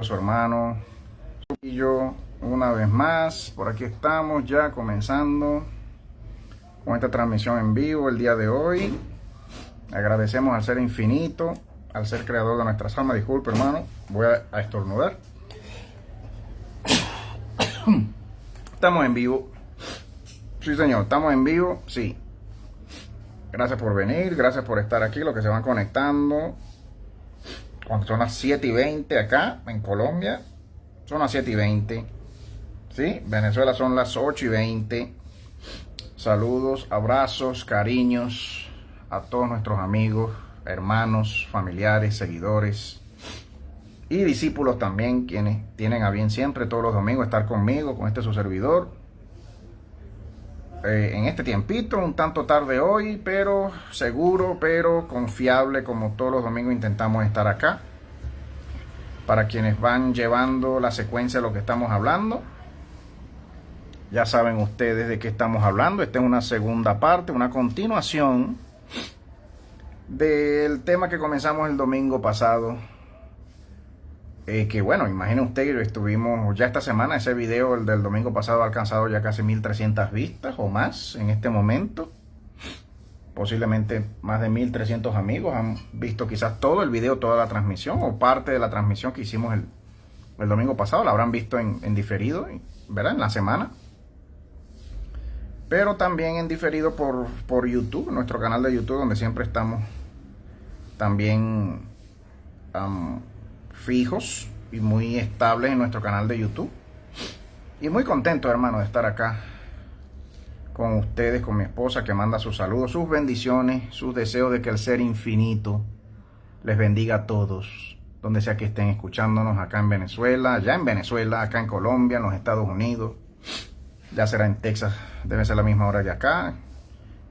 Su hermano y yo una vez más. Por aquí estamos ya comenzando con esta transmisión en vivo el día de hoy. Agradecemos al ser infinito, al ser creador de nuestras almas. Disculpe, hermano, voy a estornudar. Estamos en vivo. Sí, señor, estamos en vivo. Sí. Gracias por venir, gracias por estar aquí, los que se van conectando. Cuando son las 7:20 acá en Colombia, son las 7:20. ¿Sí? Venezuela son las 8:20. Saludos, abrazos, cariños a todos nuestros amigos, hermanos, familiares, seguidores y discípulos también, quienes tienen a bien siempre todos los domingos estar conmigo, con este su servidor. En este tiempito, un tanto tarde hoy, pero seguro, pero confiable, como todos los domingos intentamos estar acá. Para quienes van llevando la secuencia de lo que estamos hablando, ya saben ustedes de qué estamos hablando. Esta es una segunda parte, una continuación del tema que comenzamos el domingo pasado. Que bueno, imaginen ustedes, estuvimos ya esta semana, ese video, el del domingo pasado, ha alcanzado ya casi 1300 vistas o más en este momento. Posiblemente más de 1300 amigos han visto quizás todo el video, toda la transmisión o parte de la transmisión que hicimos el domingo pasado. La habrán visto en diferido, ¿verdad? En la semana. Pero también en diferido por YouTube, nuestro canal de YouTube, donde siempre estamos también fijos y muy estables en nuestro canal de YouTube. Y muy contento, hermano, de estar acá con ustedes, con mi esposa, que manda sus saludos, sus bendiciones, sus deseos de que el ser infinito les bendiga a todos, donde sea que estén escuchándonos, acá en Venezuela, allá en Venezuela, acá en Colombia, en los Estados Unidos. Ya será en Texas, debe ser la misma hora de acá.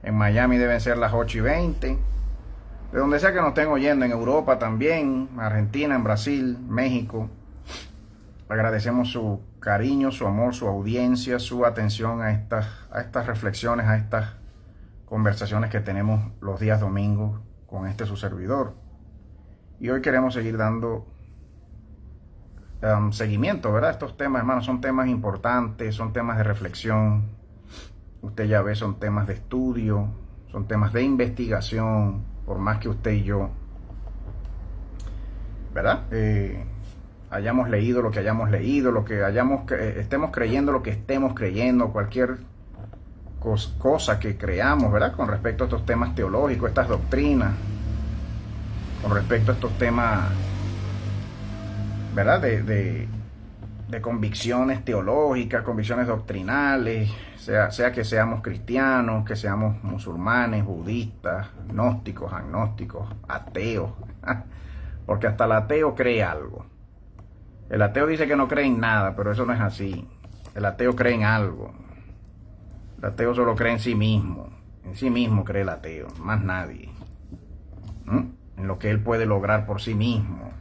En Miami deben ser las 8:20. De donde sea que nos estén oyendo, en Europa también, Argentina, en Brasil, México. Agradecemos su cariño, su amor, su audiencia, su atención a estas reflexiones, a estas conversaciones que tenemos los días domingos con su servidor. Y hoy queremos seguir dando seguimiento, ¿verdad? Estos temas, hermanos, son temas importantes, son temas de reflexión. Usted ya ve, son temas de estudio, son temas de investigación, por más que usted y yo, ¿verdad? Hayamos leído lo que hayamos leído, lo que estemos creyendo, lo que estemos creyendo, cualquier cosa que creamos, ¿verdad? Con respecto a estos temas teológicos, estas doctrinas, con respecto a estos temas, ¿verdad? De convicciones teológicas, convicciones doctrinales, sea que seamos cristianos, que seamos musulmanes, budistas, gnósticos, agnósticos, ateos, porque hasta el ateo cree algo. El ateo dice que no cree en nada, pero eso no es así. El ateo cree en algo. El ateo solo cree en sí mismo. En sí mismo cree el ateo, más nadie. En lo que él puede lograr por sí mismo.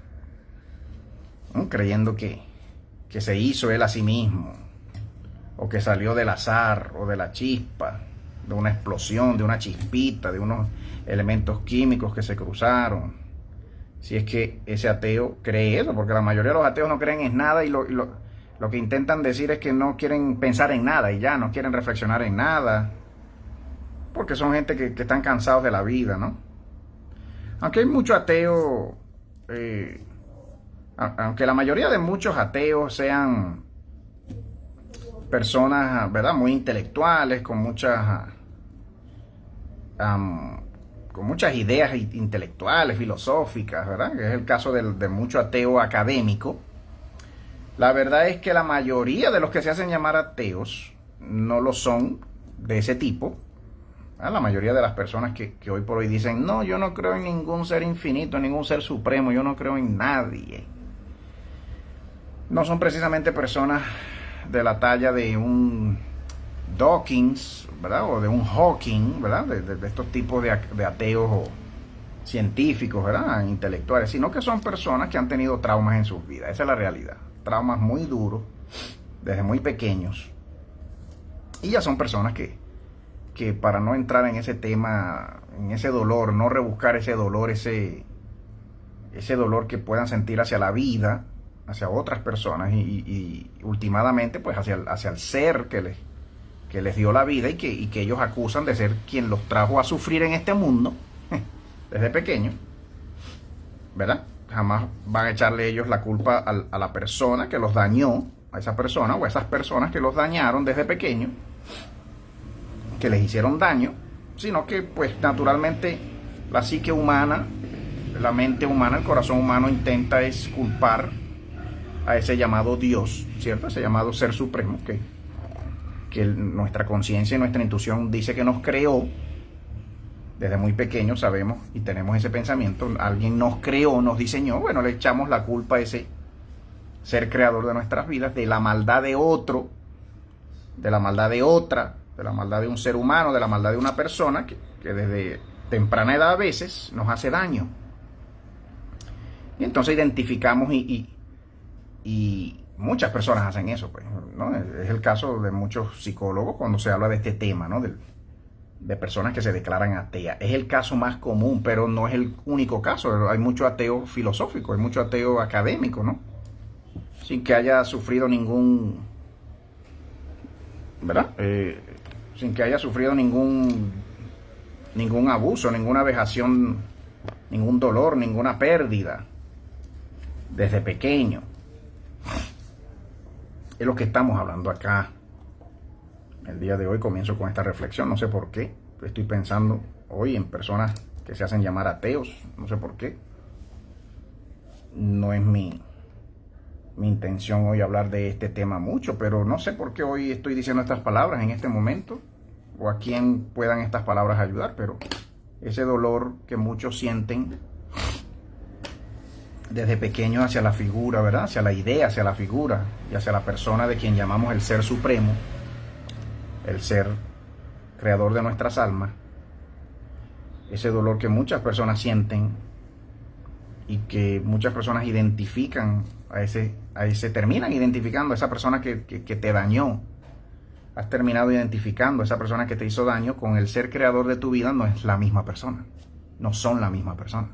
Creyendo que se hizo él a sí mismo, o que salió del azar, o de la chispa, de una explosión, de una chispita, de unos elementos químicos que se cruzaron. Si es que ese ateo cree eso, porque la mayoría de los ateos no creen en nada y lo que intentan decir es que no quieren pensar en nada y ya, no quieren reflexionar en nada, porque son gente que están cansados de la vida, ¿no? Aunque hay mucho ateo, aunque la mayoría de muchos ateos sean personas, ¿verdad?, muy intelectuales, con muchas ideas intelectuales, filosóficas, ¿verdad?, que es el caso de mucho ateo académico. La verdad es que la mayoría de los que se hacen llamar ateos no lo son de ese tipo. La mayoría de las personas que hoy por hoy dicen, no, yo no creo en ningún ser infinito, en ningún ser supremo, yo no creo en nadie, no son precisamente personas de la talla de un Dawkins, ¿verdad?, o de un Hawking, ¿verdad?, de estos tipos de ateos o científicos, ¿verdad?, intelectuales, sino que son personas que han tenido traumas en sus vidas. Esa es la realidad, traumas muy duros desde muy pequeños, y ya son personas que para no entrar en ese tema, en ese dolor, no rebuscar ese dolor que puedan sentir hacia la vida, hacia otras personas y últimamente pues hacia el ser que les dio la vida y que ellos acusan de ser quien los trajo a sufrir en este mundo desde pequeño, ¿verdad? Jamás van a echarle ellos la culpa a la persona que los dañó, a esa persona o a esas personas que los dañaron desde pequeño, que les hicieron daño, sino que pues naturalmente la psique humana, la mente humana, el corazón humano intenta es culpar a ese llamado Dios, ¿cierto? Ese llamado Ser Supremo que nuestra conciencia y nuestra intuición dice que nos creó. Desde muy pequeños sabemos y tenemos ese pensamiento, alguien nos creó, nos diseñó, bueno, le echamos la culpa a ese ser creador de nuestras vidas, de la maldad de otro, de la maldad de otra, de la maldad de un ser humano, de la maldad de una persona que desde temprana edad a veces nos hace daño. Y entonces identificamos y muchas personas hacen eso, pues, ¿no? Es el caso de muchos psicólogos cuando se habla de este tema, ¿no? De personas que se declaran ateas. Es el caso más común, pero no es el único caso. Hay mucho ateo filosófico, hay mucho ateo académico, ¿no? Sin que haya sufrido ningún, ¿verdad? Sin que haya sufrido ningún abuso, ninguna vejación, ningún dolor, ninguna pérdida desde pequeño. Es lo que estamos hablando acá. El día de hoy comienzo con esta reflexión, no sé por qué. Estoy pensando hoy en personas que se hacen llamar ateos, no sé por qué. No es mi intención hoy hablar de este tema mucho, pero no sé por qué hoy estoy diciendo estas palabras en este momento, o a quién puedan estas palabras ayudar, pero ese dolor que muchos sienten desde pequeño hacia la figura, ¿verdad? Hacia la idea, hacia la figura y hacia la persona de quien llamamos el Ser Supremo, el ser creador de nuestras almas, ese dolor que muchas personas sienten y que muchas personas identifican terminan identificando a esa persona que te dañó. Has terminado identificando a esa persona que te hizo daño con el ser creador de tu vida. No es la misma persona, no son la misma persona.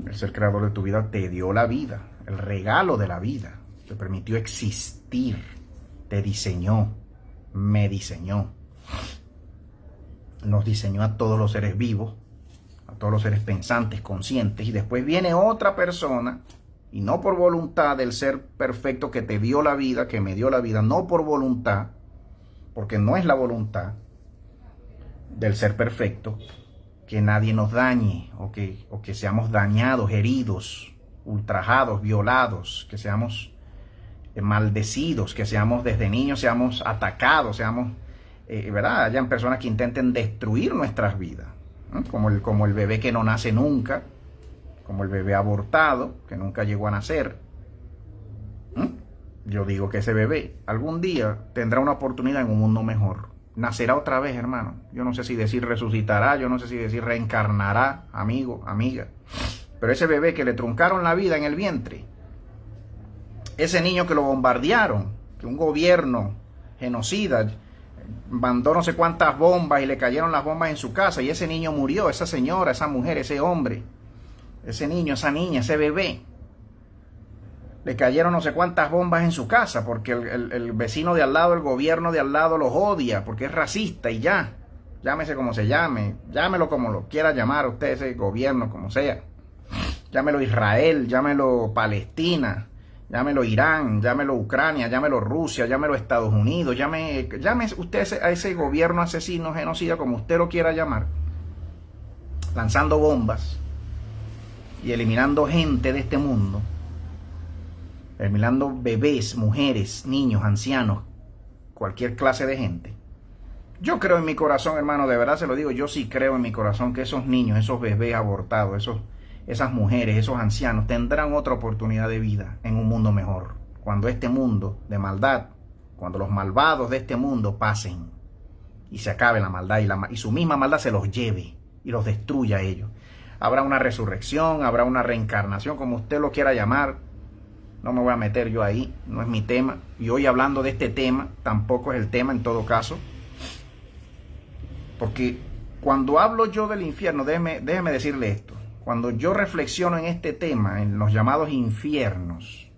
El ser creador de tu vida te dio la vida, el regalo de la vida, te permitió existir, te diseñó, me diseñó, nos diseñó a todos los seres vivos, a todos los seres pensantes, conscientes, y después viene otra persona, y no por voluntad del ser perfecto que te dio la vida, que me dio la vida, no por voluntad, porque no es la voluntad del ser perfecto que nadie nos dañe, o que seamos dañados, heridos, ultrajados, violados, que seamos maldecidos, que seamos desde niños, seamos atacados, seamos, ¿verdad? Hayan personas que intenten destruir nuestras vidas, ¿no? Como el bebé que no nace nunca, como el bebé abortado, que nunca llegó a nacer. Yo digo que ese bebé algún día tendrá una oportunidad en un mundo mejor. Nacerá otra vez, hermano. Yo no sé si decir resucitará, yo no sé si decir reencarnará, amigo, amiga. Pero ese bebé que le truncaron la vida en el vientre, ese niño que lo bombardearon, que un gobierno genocida mandó no sé cuántas bombas y le cayeron las bombas en su casa y ese niño murió, esa señora, esa mujer, ese hombre, ese niño, esa niña, ese bebé, le cayeron no sé cuántas bombas en su casa porque el vecino de al lado, el gobierno de al lado los odia porque es racista y ya, llámese como se llame, llámelo como lo quiera llamar usted, ese gobierno, como sea, llámelo Israel, llámelo Palestina, llámelo Irán, llámelo Ucrania, llámelo Rusia, llámelo Estados Unidos, llame usted a ese gobierno asesino, genocida, como usted lo quiera llamar, lanzando bombas y eliminando gente de este mundo, eliminando bebés, mujeres, niños, ancianos, cualquier clase de gente. Yo creo en mi corazón, hermano, de verdad se lo digo, yo sí creo en mi corazón que esos niños, esos bebés abortados, esas mujeres, esos ancianos tendrán otra oportunidad de vida en un mundo mejor. Cuando este mundo de maldad, cuando los malvados de este mundo pasen y se acabe la maldad y su misma maldad se los lleve y los destruya a ellos. Habrá una resurrección, habrá una reencarnación, como usted lo quiera llamar. No me voy a meter yo ahí, no es mi tema. Y hoy hablando de este tema, tampoco es el tema en todo caso. Porque cuando hablo yo del infierno, déjeme decirle esto. Cuando yo reflexiono en este tema, en los llamados infiernos,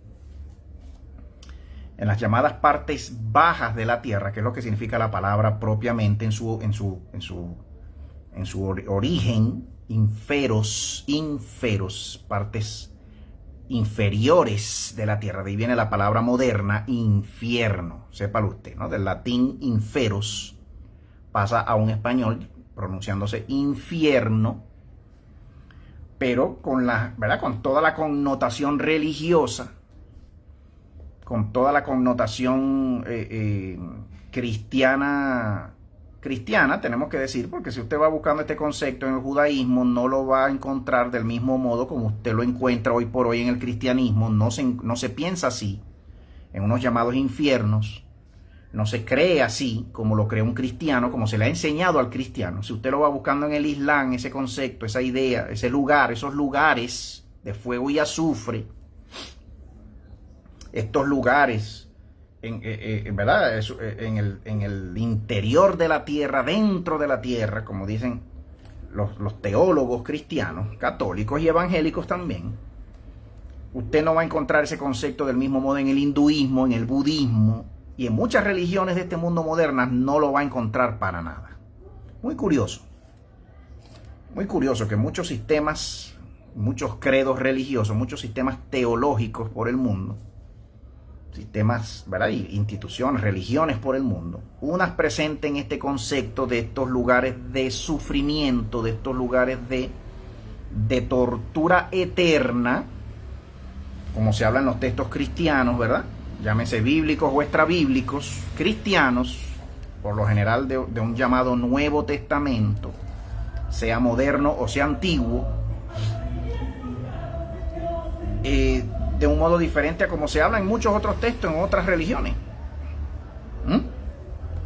en las llamadas partes bajas de la tierra, que es lo que significa la palabra propiamente en su origen, inferos, partes inferiores de la tierra. De ahí viene la palabra moderna, infierno, sépalo usted, ¿no? Del latín inferos pasa a un español pronunciándose infierno, pero con ¿verdad? Con toda la connotación religiosa, con toda la connotación cristiana, tenemos que decir, porque si usted va buscando este concepto en el judaísmo, no lo va a encontrar del mismo modo como usted lo encuentra hoy por hoy en el cristianismo. No se piensa así, en unos llamados infiernos. No se cree así como lo cree un cristiano, como se le ha enseñado al cristiano. Si usted lo va buscando en el Islam, ese concepto, esa idea, ese lugar, esos lugares de fuego y azufre, estos lugares, ¿verdad? En el interior de la tierra, dentro de la tierra, como dicen los teólogos cristianos, católicos y evangélicos también, usted no va a encontrar ese concepto del mismo modo en el hinduismo, en el budismo, y en muchas religiones de este mundo modernas no lo va a encontrar para nada. Muy curioso que muchos sistemas, muchos credos religiosos, muchos sistemas teológicos por el mundo, sistemas, ¿verdad? Instituciones, religiones por el mundo, unas presenten este concepto de estos lugares de sufrimiento, de estos lugares de tortura eterna, como se habla en los textos cristianos, ¿verdad? Llámese bíblicos o extrabíblicos, cristianos, por lo general de un llamado Nuevo Testamento, sea moderno o sea antiguo, de un modo diferente a como se habla en muchos otros textos en otras religiones.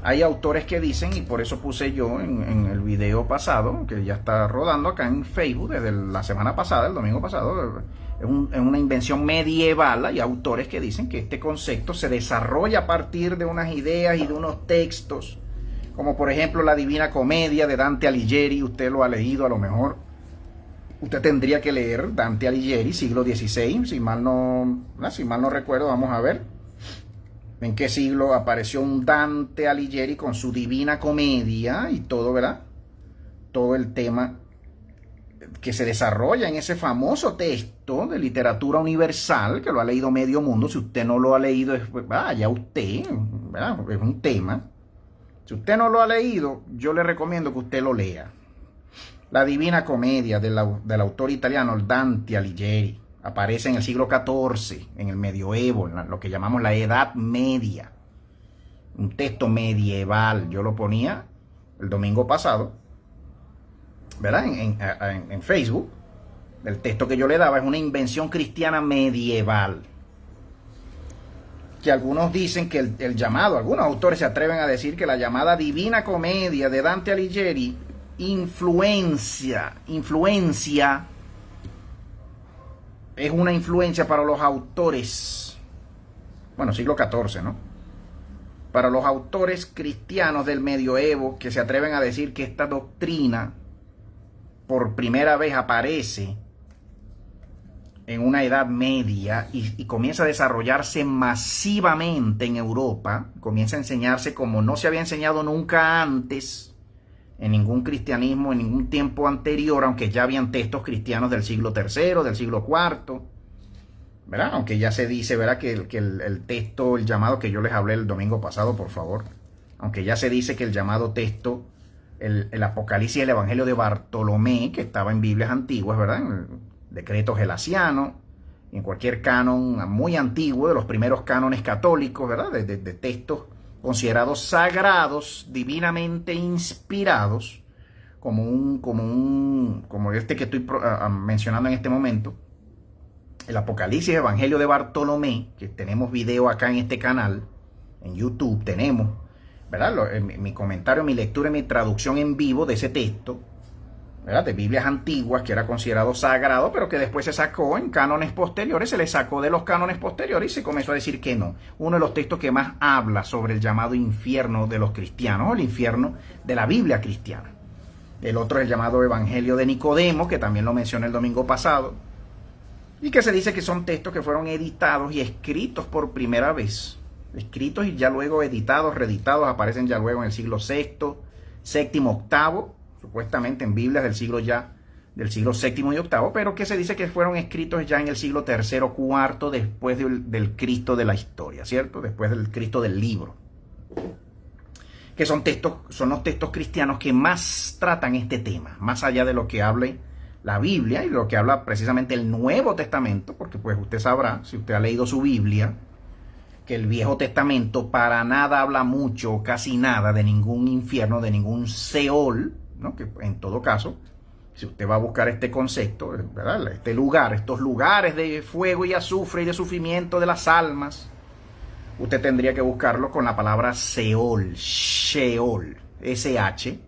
Hay autores que dicen, y por eso puse yo en el video pasado, que ya está rodando acá en Facebook desde la semana pasada, el domingo pasado, es una invención medieval. Hay autores que dicen que este concepto se desarrolla a partir de unas ideas y de unos textos, como por ejemplo la Divina Comedia de Dante Alighieri. Usted lo ha leído a lo mejor. Usted tendría que leer Dante Alighieri, siglo XVI, si mal no recuerdo. Vamos a ver en qué siglo apareció un Dante Alighieri con su Divina Comedia y todo, ¿verdad? Todo el tema que se desarrolla en ese famoso texto de literatura universal, que lo ha leído medio mundo. Si usted no lo ha leído, vaya usted, ¿verdad? Es un tema. Si usted no lo ha leído, yo le recomiendo que usted lo lea. La Divina Comedia del autor italiano Dante Alighieri aparece en el siglo XIV, en el medioevo, en lo que llamamos la Edad Media. Un texto medieval. Yo lo ponía el domingo pasado, ¿verdad? En Facebook. El texto que yo le daba es una invención cristiana medieval. Que algunos dicen que el llamado, algunos autores se atreven a decir que la llamada Divina Comedia de Dante Alighieri influencia, es una influencia para los autores, bueno, siglo XIV, ¿no? Para los autores cristianos del medioevo, que se atreven a decir que esta doctrina por primera vez aparece en una Edad Media y comienza a desarrollarse masivamente en Europa, comienza a enseñarse como no se había enseñado nunca antes en ningún cristianismo, en ningún tiempo anterior, aunque ya habían textos cristianos del siglo III, del siglo IV, ¿verdad? Aunque ya se dice, ¿verdad? Que el texto, el llamado que yo les hablé el domingo pasado, por favor, aunque ya se dice que el llamado texto, el Apocalipsis y el Evangelio de Bartolomé, que estaba en Biblias antiguas, ¿verdad? En el decreto gelasiano, en cualquier canon muy antiguo, de los primeros cánones católicos, ¿verdad? De textos considerados sagrados, divinamente inspirados, como este que estoy mencionando en este momento, el Apocalipsis Evangelio de Bartolomé, que tenemos video acá en este canal, en YouTube tenemos, ¿verdad? Mi comentario, mi lectura y mi traducción en vivo de ese texto, ¿verdad? De Biblias antiguas, que era considerado sagrado, pero que después se sacó en cánones posteriores, se le sacó de los cánones posteriores y se comenzó a decir que no. Uno de los textos que más habla sobre el llamado infierno de los cristianos, o el infierno de la Biblia cristiana. El otro es el llamado Evangelio de Nicodemo, que también lo mencioné el domingo pasado, y que se dice que son textos que fueron editados y escritos por primera vez escritos y ya luego editados, reeditados, aparecen ya luego en el siglo sexto, séptimo, octavo, supuestamente en Biblias del siglo séptimo y octavo, pero que se dice que fueron escritos ya en el siglo tercero, cuarto, después del Cristo de la historia, ¿cierto? Después del Cristo del libro. Que son los textos cristianos que más tratan este tema, más allá de lo que hable la Biblia y de lo que habla precisamente el Nuevo Testamento, porque pues usted sabrá, si usted ha leído su Biblia, que el Viejo Testamento para nada habla mucho, casi nada, de ningún infierno, de ningún Seol, ¿no? Que en todo caso, si usted va a buscar este concepto, ¿verdad? Este lugar, estos lugares de fuego y azufre y de sufrimiento de las almas, usted tendría que buscarlo con la palabra Seol, Sheol, S-H-E-O-L,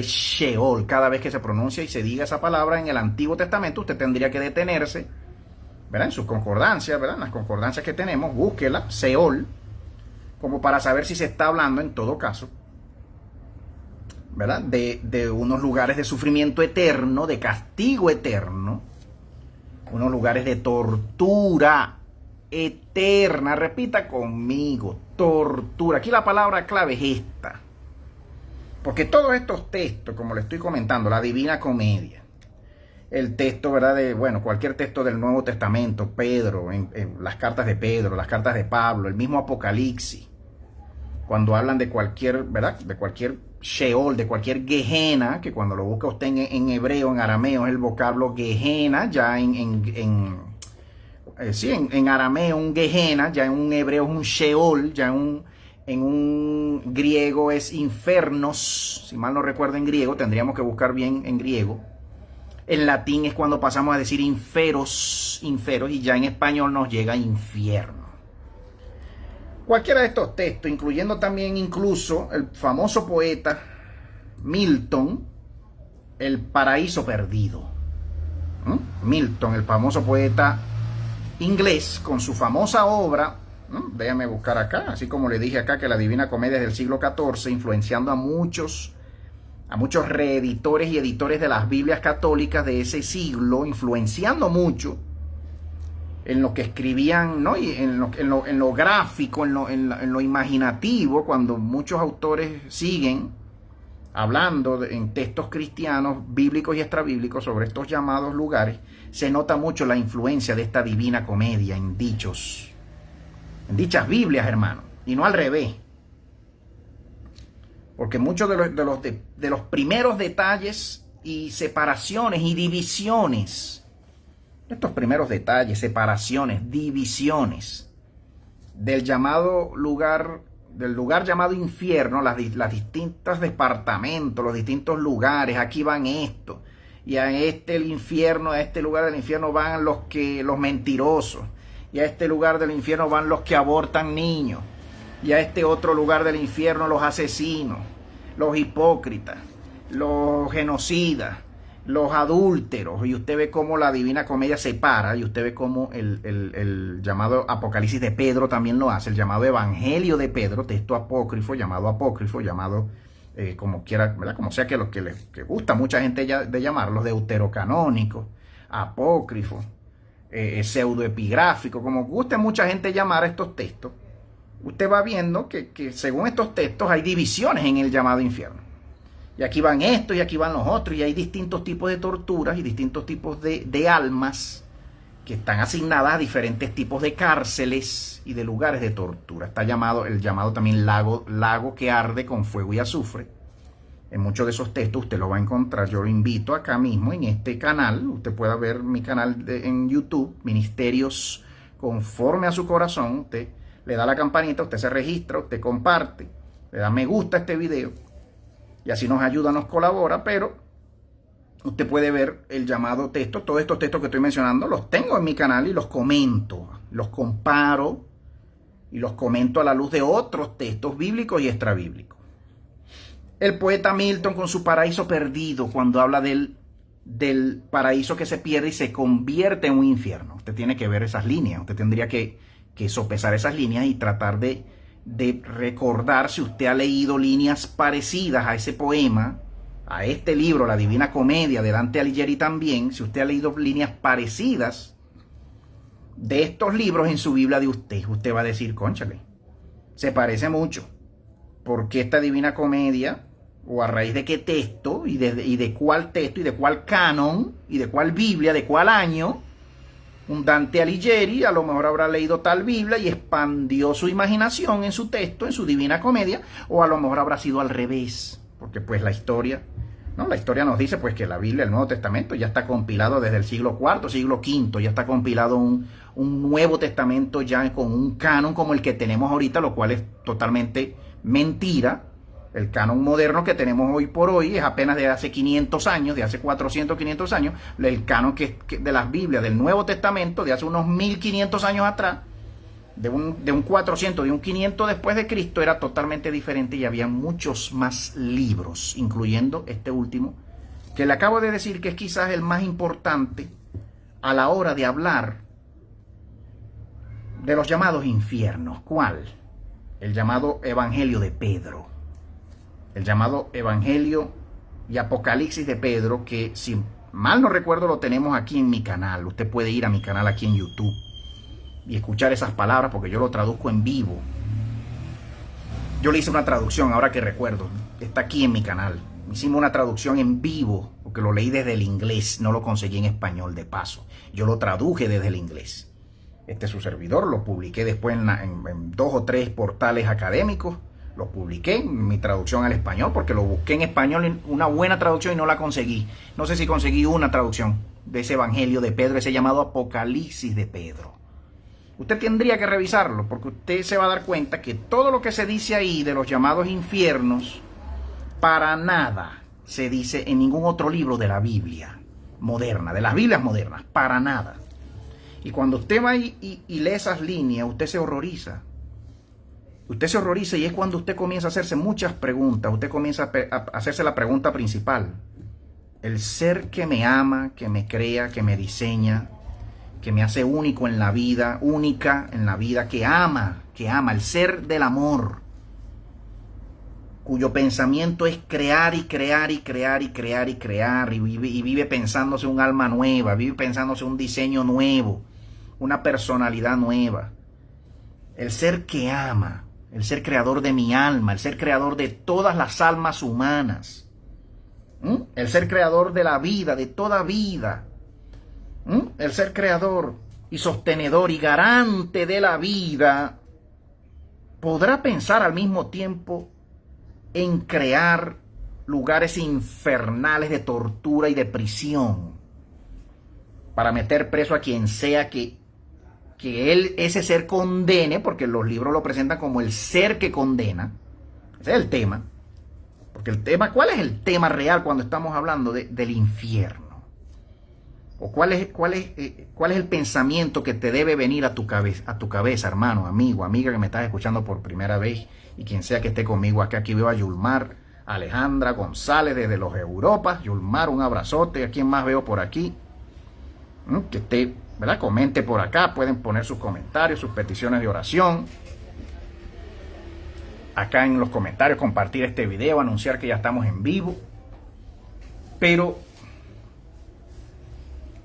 Sheol. Cada vez que se pronuncia y se diga esa palabra en el Antiguo Testamento, usted tendría que detenerse, ¿verdad? En sus concordancias, ¿verdad? En las concordancias que tenemos, búsquela, Seol, como para saber si se está hablando en todo caso, ¿verdad? De unos lugares de sufrimiento eterno, de castigo eterno, unos lugares de tortura eterna. Repita conmigo, tortura. Aquí la palabra clave es esta, porque todos estos textos, como le estoy comentando, la Divina Comedia, el texto, ¿verdad? Cualquier texto del Nuevo Testamento, Pedro, en las cartas de Pedro, las cartas de Pablo, el mismo Apocalipsis, cuando hablan de cualquier, ¿verdad? De cualquier Sheol, de cualquier Gehenna, que cuando lo busca usted en hebreo, en arameo, es el vocablo Gehenna, ya en arameo un Gehenna, ya en un hebreo es un Sheol, ya en un griego es infernos, si mal no recuerdo en griego, tendríamos que buscar bien en griego. En latín es cuando pasamos a decir inferos, y ya en español nos llega infierno. Cualquiera de estos textos, incluyendo también incluso el famoso poeta Milton, El Paraíso Perdido. Milton, el famoso poeta inglés, con su famosa obra, déjame buscar acá, así como le dije acá que la Divina Comedia es del siglo XIV, influenciando a muchos reeditores y editores de las Biblias católicas de ese siglo, influenciando mucho en lo que escribían, ¿no? Y en lo gráfico, en lo imaginativo, cuando muchos autores siguen hablando en textos cristianos, bíblicos y extrabíblicos sobre estos llamados lugares, se nota mucho la influencia de esta Divina Comedia en dichas Biblias, hermano, y no al revés. Porque muchos de los primeros detalles y separaciones y divisiones, estos primeros detalles, separaciones, divisiones del lugar llamado infierno, las distintos departamentos, los distintos lugares, aquí van esto, y a el infierno, a este lugar del infierno van los mentirosos, y a este lugar del infierno van los que abortan niños, y a este otro lugar del infierno los asesinos, los hipócritas, los genocidas, los adúlteros. Y usted ve cómo la Divina Comedia separa, y usted ve cómo el llamado Apocalipsis de Pedro también lo hace, el llamado Evangelio de Pedro, texto apócrifo, llamado como quiera, ¿verdad? Como sea que los que gusta mucha gente de llamarlos, deuterocanónicos, apócrifo, pseudoepigráfico, como gusta mucha gente llamar a estos textos. Usted va viendo que según estos textos hay divisiones en el llamado infierno. Y aquí van estos y aquí van los otros. Y hay distintos tipos de torturas y distintos tipos de almas que están asignadas a diferentes tipos de cárceles y de lugares de tortura. Está el llamado también lago que arde con fuego y azufre. En muchos de esos textos usted lo va a encontrar. Yo lo invito acá mismo en este canal. Usted puede ver mi canal en YouTube, Ministerios Conforme a su Corazón. Usted le da la campanita, usted se registra, usted comparte, le da me gusta a este video y así nos ayuda, nos colabora. Pero usted puede ver el llamado texto. Todos estos textos que estoy mencionando los tengo en mi canal y los comento, los comparo y los comento a la luz de otros textos bíblicos y extrabíblicos. El poeta Milton con su Paraíso Perdido, cuando habla del paraíso que se pierde y se convierte en un infierno. Usted tiene que ver esas líneas, usted tendría que sopesar esas líneas y tratar de recordar si usted ha leído líneas parecidas a ese poema, a este libro, La Divina Comedia de Dante Alighieri también, si usted ha leído líneas parecidas de estos libros en su Biblia de usted, usted va a decir, cónchale, se parece mucho. Porque esta Divina Comedia, o a raíz de qué texto, y de cuál texto, y de cuál canon, y de cuál Biblia, de cuál año, un Dante Alighieri a lo mejor habrá leído tal Biblia y expandió su imaginación en su texto, en su Divina Comedia, o a lo mejor habrá sido al revés, porque pues la historia, ¿no? La historia nos dice pues que la Biblia, el Nuevo Testamento, ya está compilado desde el siglo IV, siglo V, ya está compilado un Nuevo Testamento ya con un canon como el que tenemos ahorita, lo cual es totalmente mentira. El canon moderno que tenemos hoy por hoy es apenas de hace 500 años, de hace 400, 500 años. El canon que de las Biblias del Nuevo Testamento de hace unos 1500 años atrás, de un 400, de un 500 después de Cristo, era totalmente diferente y había muchos más libros, incluyendo este último, que le acabo de decir que es quizás el más importante a la hora de hablar de los llamados infiernos. ¿Cuál? El llamado Evangelio de Pedro. El llamado Evangelio y Apocalipsis de Pedro, que si mal no recuerdo lo tenemos aquí en mi canal. Usted puede ir a mi canal aquí en YouTube y escuchar esas palabras porque yo lo traduzco en vivo. Yo le hice una traducción, ahora que recuerdo, está aquí en mi canal. Hicimos una traducción en vivo porque lo leí desde el inglés, no lo conseguí en español de paso. Yo lo traduje desde el inglés. Este es su servidor, lo publiqué después en 2 o 3 portales académicos. Lo publiqué, mi traducción al español, porque lo busqué en español, una buena traducción, y no la conseguí. No sé si conseguí una traducción de ese Evangelio de Pedro, ese llamado Apocalipsis de Pedro. Usted tendría que revisarlo, porque usted se va a dar cuenta que todo lo que se dice ahí de los llamados infiernos, para nada se dice en ningún otro libro de la Biblia moderna, de las Biblias modernas, para nada. Y cuando usted va y lee esas líneas, usted se horroriza. Usted se horroriza, y es cuando usted comienza a hacerse muchas preguntas. Usted comienza a hacerse la pregunta principal. El ser que me ama, que me crea, que me diseña, que me hace único en la vida, única en la vida, que ama, el ser del amor, cuyo pensamiento es crear y crear y crear y crear y crear, y vive pensándose un alma nueva, vive pensándose un diseño nuevo, una personalidad nueva. El ser que ama, el ser creador de mi alma, el ser creador de todas las almas humanas, el ser creador de la vida, de toda vida, el ser creador y sostenedor y garante de la vida, podrá pensar al mismo tiempo en crear lugares infernales de tortura y de prisión para meter preso a quien sea que ese ser condene, porque los libros lo presentan como el ser que condena. Ese es el tema. Porque el tema, ¿cuál es el tema real cuando estamos hablando del infierno? ¿O cuál es el pensamiento que te debe venir a tu cabeza, hermano, amigo, amiga que me estás escuchando por primera vez, y quien sea que esté conmigo acá? Aquí veo a Yulmar Alejandra González desde los Europas. Yulmar, un abrazote. ¿A quién más veo por aquí? Que esté, ¿verdad? Comente por acá, pueden poner sus comentarios, sus peticiones de oración. Acá en los comentarios, compartir este video, anunciar que ya estamos en vivo. Pero,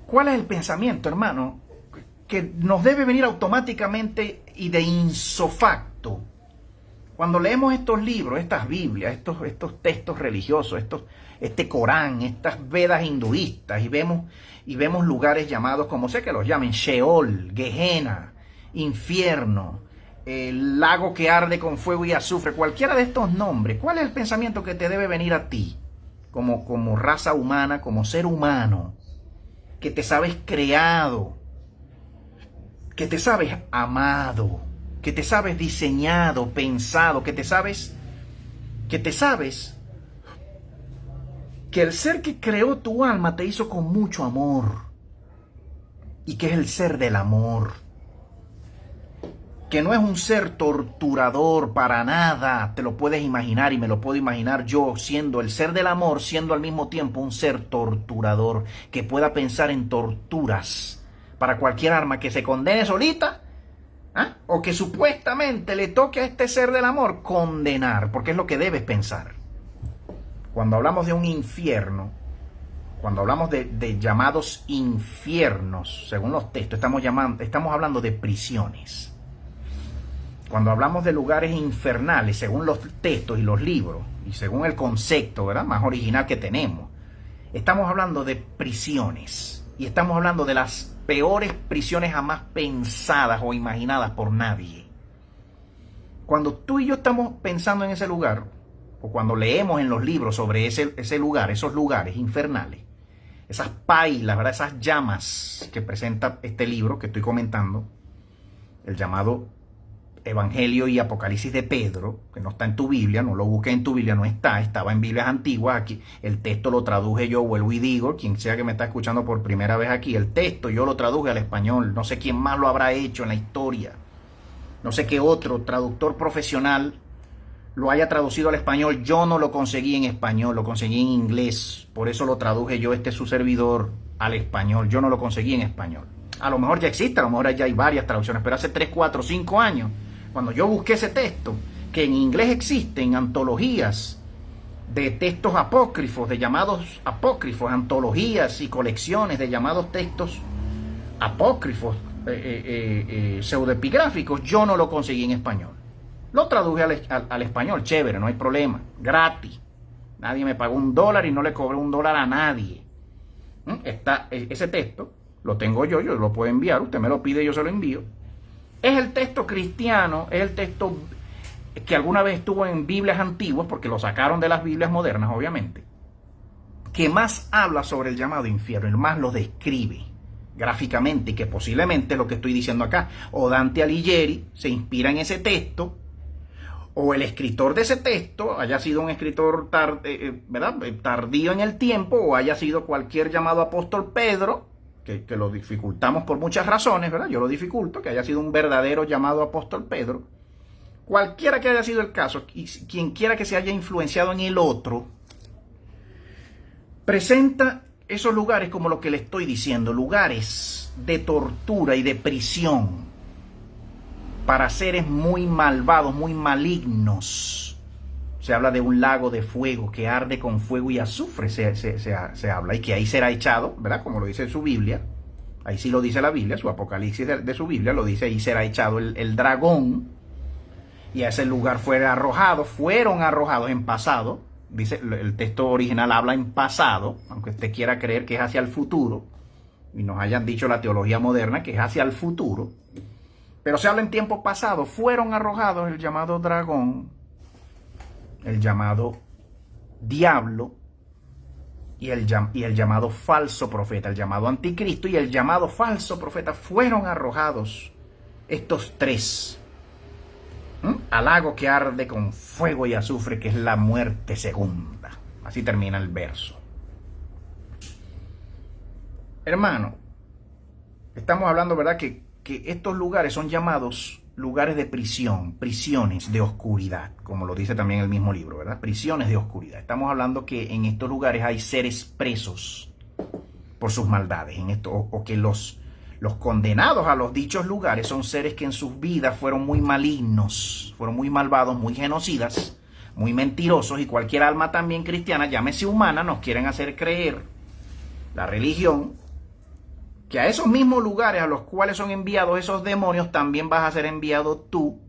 ¿cuál es el pensamiento, hermano, que nos debe venir automáticamente y de insofacto cuando leemos estos libros, estas Biblias, estos textos religiosos, este Corán, estas Vedas hinduistas, y vemos lugares llamados, como sé que los llamen, Sheol, Gehenna, infierno, el lago que arde con fuego y azufre, cualquiera de estos nombres? ¿Cuál es el pensamiento que te debe venir a ti como raza humana, como ser humano, que te sabes creado, que te sabes amado, que te sabes diseñado, pensado, que te sabes que el ser que creó tu alma te hizo con mucho amor, y que es el ser del amor, que no es un ser torturador para nada? Te lo puedes imaginar, y me lo puedo imaginar yo siendo el ser del amor, siendo al mismo tiempo un ser torturador, que pueda pensar en torturas para cualquier alma que se condene solita, o que supuestamente le toque a este ser del amor condenar, porque es lo que debes pensar. Cuando hablamos de un infierno, cuando hablamos de llamados infiernos, según los textos, estamos hablando de prisiones. Cuando hablamos de lugares infernales, según los textos y los libros, y según el concepto, ¿verdad?, más original que tenemos, estamos hablando de prisiones. Y estamos hablando de las peores prisiones jamás pensadas o imaginadas por nadie. Cuando tú y yo estamos pensando en ese lugar, o cuando leemos en los libros sobre ese lugar, esos lugares infernales, esas pailas, ¿verdad?, esas llamas que presenta este libro que estoy comentando, el llamado Evangelio y Apocalipsis de Pedro, que no está en tu Biblia, no lo busques en tu Biblia, no está, estaba en Biblias antiguas. Aquí el texto lo traduje yo, vuelvo y digo, quien sea que me está escuchando por primera vez aquí, el texto yo lo traduje al español, no sé quién más lo habrá hecho en la historia, no sé qué otro traductor profesional lo haya traducido al español. Yo no lo conseguí en español, lo conseguí en inglés, por eso lo traduje yo, su servidor, al español. Yo no lo conseguí en español. A lo mejor ya existe, a lo mejor ya hay varias traducciones, pero hace 3, 4, 5 años, cuando yo busqué ese texto, que en inglés existen antologías de textos apócrifos, de llamados apócrifos, antologías y colecciones de llamados textos apócrifos, pseudoepigráficos, yo no lo conseguí en español. Lo traduje al español, chévere, no hay problema, gratis. Nadie me pagó $1 y no le cobré $1 a nadie. Ese texto lo tengo yo lo puedo enviar, usted me lo pide, yo se lo envío. Es el texto cristiano, es el texto que alguna vez estuvo en Biblias antiguas, porque lo sacaron de las Biblias modernas, obviamente, que más habla sobre el llamado infierno, el más lo describe gráficamente, y que posiblemente es lo que estoy diciendo acá. O Dante Alighieri se inspira en ese texto, o el escritor de ese texto haya sido un escritor tardío en el tiempo, o haya sido cualquier llamado apóstol Pedro, que lo dificultamos por muchas razones, ¿verdad? Yo lo dificulto, que haya sido un verdadero llamado apóstol Pedro. Cualquiera que haya sido el caso, y quien quiera que se haya influenciado en el otro, presenta esos lugares como lo que le estoy diciendo, lugares de tortura y de prisión para seres muy malvados, muy malignos. Se habla de un lago de fuego que arde con fuego y azufre, se habla, y que ahí será echado, ¿verdad? Como lo dice en su Biblia, ahí sí lo dice la Biblia, su Apocalipsis de su Biblia lo dice, ahí será echado el dragón, y a ese lugar fueron arrojados en pasado, dice, el texto original habla en pasado, aunque usted quiera creer que es hacia el futuro, y nos hayan dicho la teología moderna que es hacia el futuro, pero se habla en tiempo pasado. Fueron arrojados el llamado dragón, el llamado diablo y el llamado falso profeta, el llamado anticristo y el llamado falso profeta. Fueron arrojados estos tres al lago que arde con fuego y azufre, que es la muerte segunda. Así termina el verso. Hermano, estamos hablando, ¿verdad?, que estos lugares son llamados lugares de prisión, prisiones de oscuridad, como lo dice también el mismo libro, ¿verdad? Prisiones de oscuridad. Estamos hablando que en estos lugares hay seres presos por sus maldades, o que los condenados a los dichos lugares son seres que en sus vidas fueron muy malignos, fueron muy malvados, muy genocidas, muy mentirosos, y cualquier alma también cristiana, llámese humana, nos quieren hacer creer, la religión, que a esos mismos lugares a los cuales son enviados esos demonios también vas a ser enviado tú.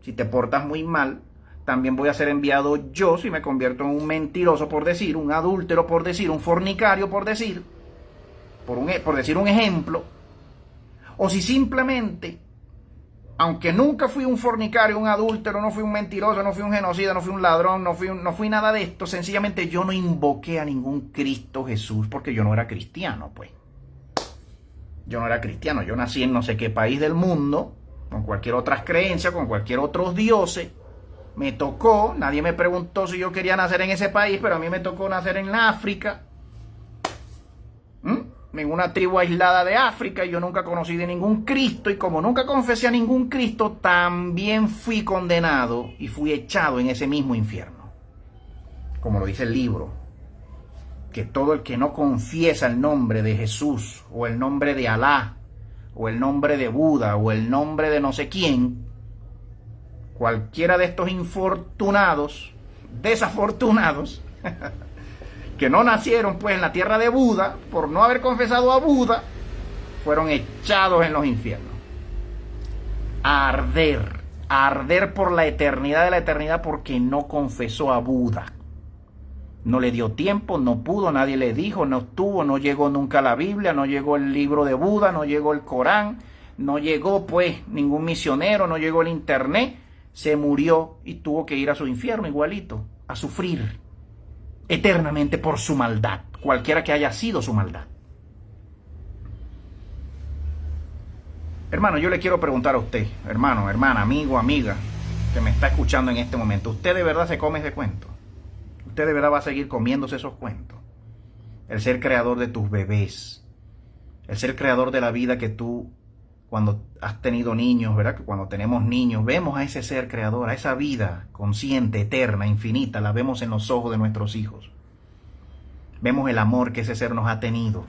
Si te portas muy mal, también voy a ser enviado yo si me convierto en un mentiroso, por decir, un adúltero, por decir, un fornicario, por decir un ejemplo. O si simplemente, aunque nunca fui un fornicario, un adúltero, no fui un mentiroso, no fui un genocida, no fui un ladrón, no fui nada de esto, sencillamente yo no invoqué a ningún Cristo Jesús porque yo no era cristiano, pues. Yo no era cristiano, yo nací en no sé qué país del mundo, con cualquier otra creencia, con cualquier otros dioses. Me tocó, nadie me preguntó si yo quería nacer en ese país, pero a mí me tocó nacer en África, en una tribu aislada de África, y yo nunca conocí de ningún Cristo, y como nunca confesé a ningún Cristo, también fui condenado y fui echado en ese mismo infierno. Como lo dice el libro, que todo el que no confiesa el nombre de Jesús, o el nombre de Alá, o el nombre de Buda, o el nombre de no sé quién, cualquiera de estos desafortunados, que no nacieron pues en la tierra de Buda, por no haber confesado a Buda, fueron echados en los infiernos. A arder por la eternidad de la eternidad porque no confesó a Buda. No le dio tiempo, no pudo, nadie le dijo, no estuvo, no llegó nunca la Biblia, no llegó el libro de Buda, no llegó el Corán, no llegó pues ningún misionero, no llegó el internet, se murió y tuvo que ir a su infierno igualito, a sufrir eternamente por su maldad, cualquiera que haya sido su maldad. Hermano, yo le quiero preguntar a usted, hermano, hermana, amigo, amiga, que me está escuchando en este momento, ¿usted de verdad se come ese cuento? ¿Usted de verdad va a seguir comiéndose esos cuentos? El ser creador de tus bebés, el ser creador de la vida que tú, cuando has tenido niños, ¿verdad? Que cuando tenemos niños, vemos a ese ser creador, a esa vida consciente, eterna, infinita, la vemos en los ojos de nuestros hijos. Vemos el amor que ese ser nos ha tenido.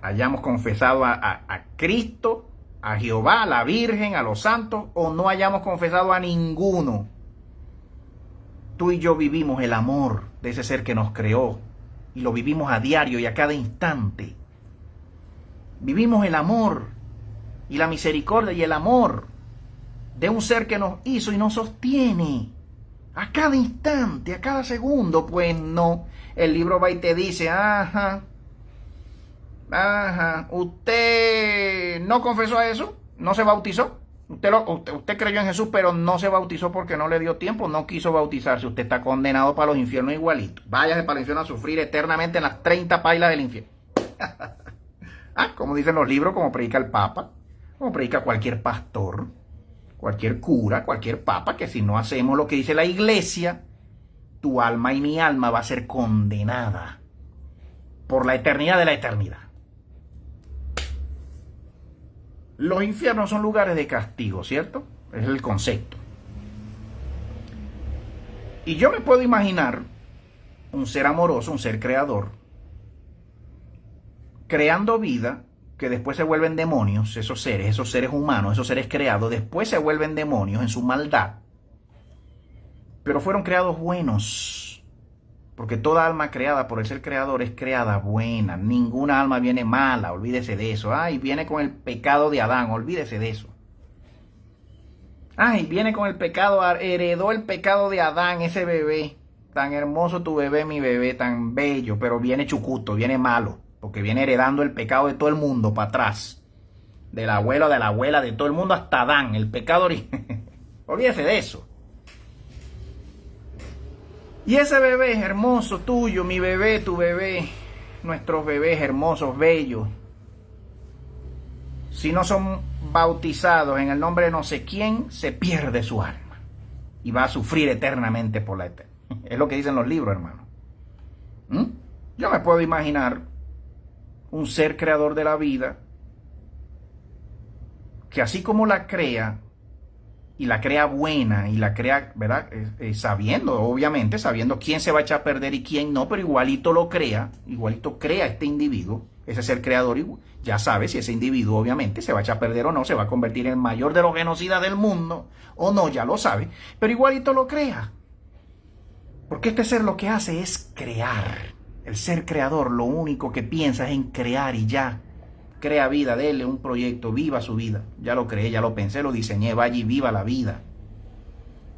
Hayamos confesado a Cristo, a Jehová, a la Virgen, a los santos, o no hayamos confesado a ninguno. Tú y yo vivimos el amor de ese ser que nos creó y lo vivimos a diario y a cada instante. Vivimos el amor y la misericordia y el amor de un ser que nos hizo y nos sostiene a cada instante, a cada segundo. Pues no, el libro va y te dice, usted no confesó a eso, no se bautizó. Usted creyó en Jesús, pero no se bautizó porque no le dio tiempo, no quiso bautizarse. Usted está condenado para los infiernos igualito. Váyase para el infierno a sufrir eternamente en las 30 pailas del infierno. Como dicen los libros, como predica el Papa, como predica cualquier pastor, cualquier cura, cualquier papa, que si no hacemos lo que dice la iglesia, tu alma y mi alma va a ser condenada por la eternidad de la eternidad. Los infiernos son lugares de castigo, ¿cierto? Es el concepto. Y yo me puedo imaginar un ser amoroso, un ser creador, creando vida que después se vuelven demonios, esos seres humanos, esos seres creados, después se vuelven demonios en su maldad. Pero fueron creados buenos. Porque toda alma creada por el ser creador es creada buena. Ninguna alma viene mala, olvídese de eso. Viene con el pecado de Adán, olvídese de eso. Viene con el pecado, heredó el pecado de Adán, ese bebé. Tan hermoso tu bebé, mi bebé, tan bello, pero viene chucuto, viene malo. Porque viene heredando el pecado de todo el mundo para atrás. De la abuela, de todo el mundo hasta Adán, el pecado original. Olvídese de eso. Y ese bebé es hermoso tuyo, mi bebé, tu bebé, nuestros bebés hermosos, bellos. Si no son bautizados en el nombre de no sé quién, se pierde su alma. Y va a sufrir eternamente por la eternidad. Es lo que dicen los libros, hermano. Yo me puedo imaginar un ser creador de la vida que así como la crea, y la crea buena, y la crea, ¿verdad? Obviamente, sabiendo quién se va a echar a perder y quién no, pero igualito crea este individuo, ese ser creador, ya sabe si ese individuo, obviamente, se va a echar a perder o no, se va a convertir en el mayor de los genocidas del mundo, o no, ya lo sabe, pero igualito lo crea. Porque este ser lo que hace es crear. El ser creador lo único que piensa es en crear y ya. Crea vida, dele un proyecto, viva su vida. Ya lo creé, ya lo pensé, lo diseñé, vaya y viva la vida.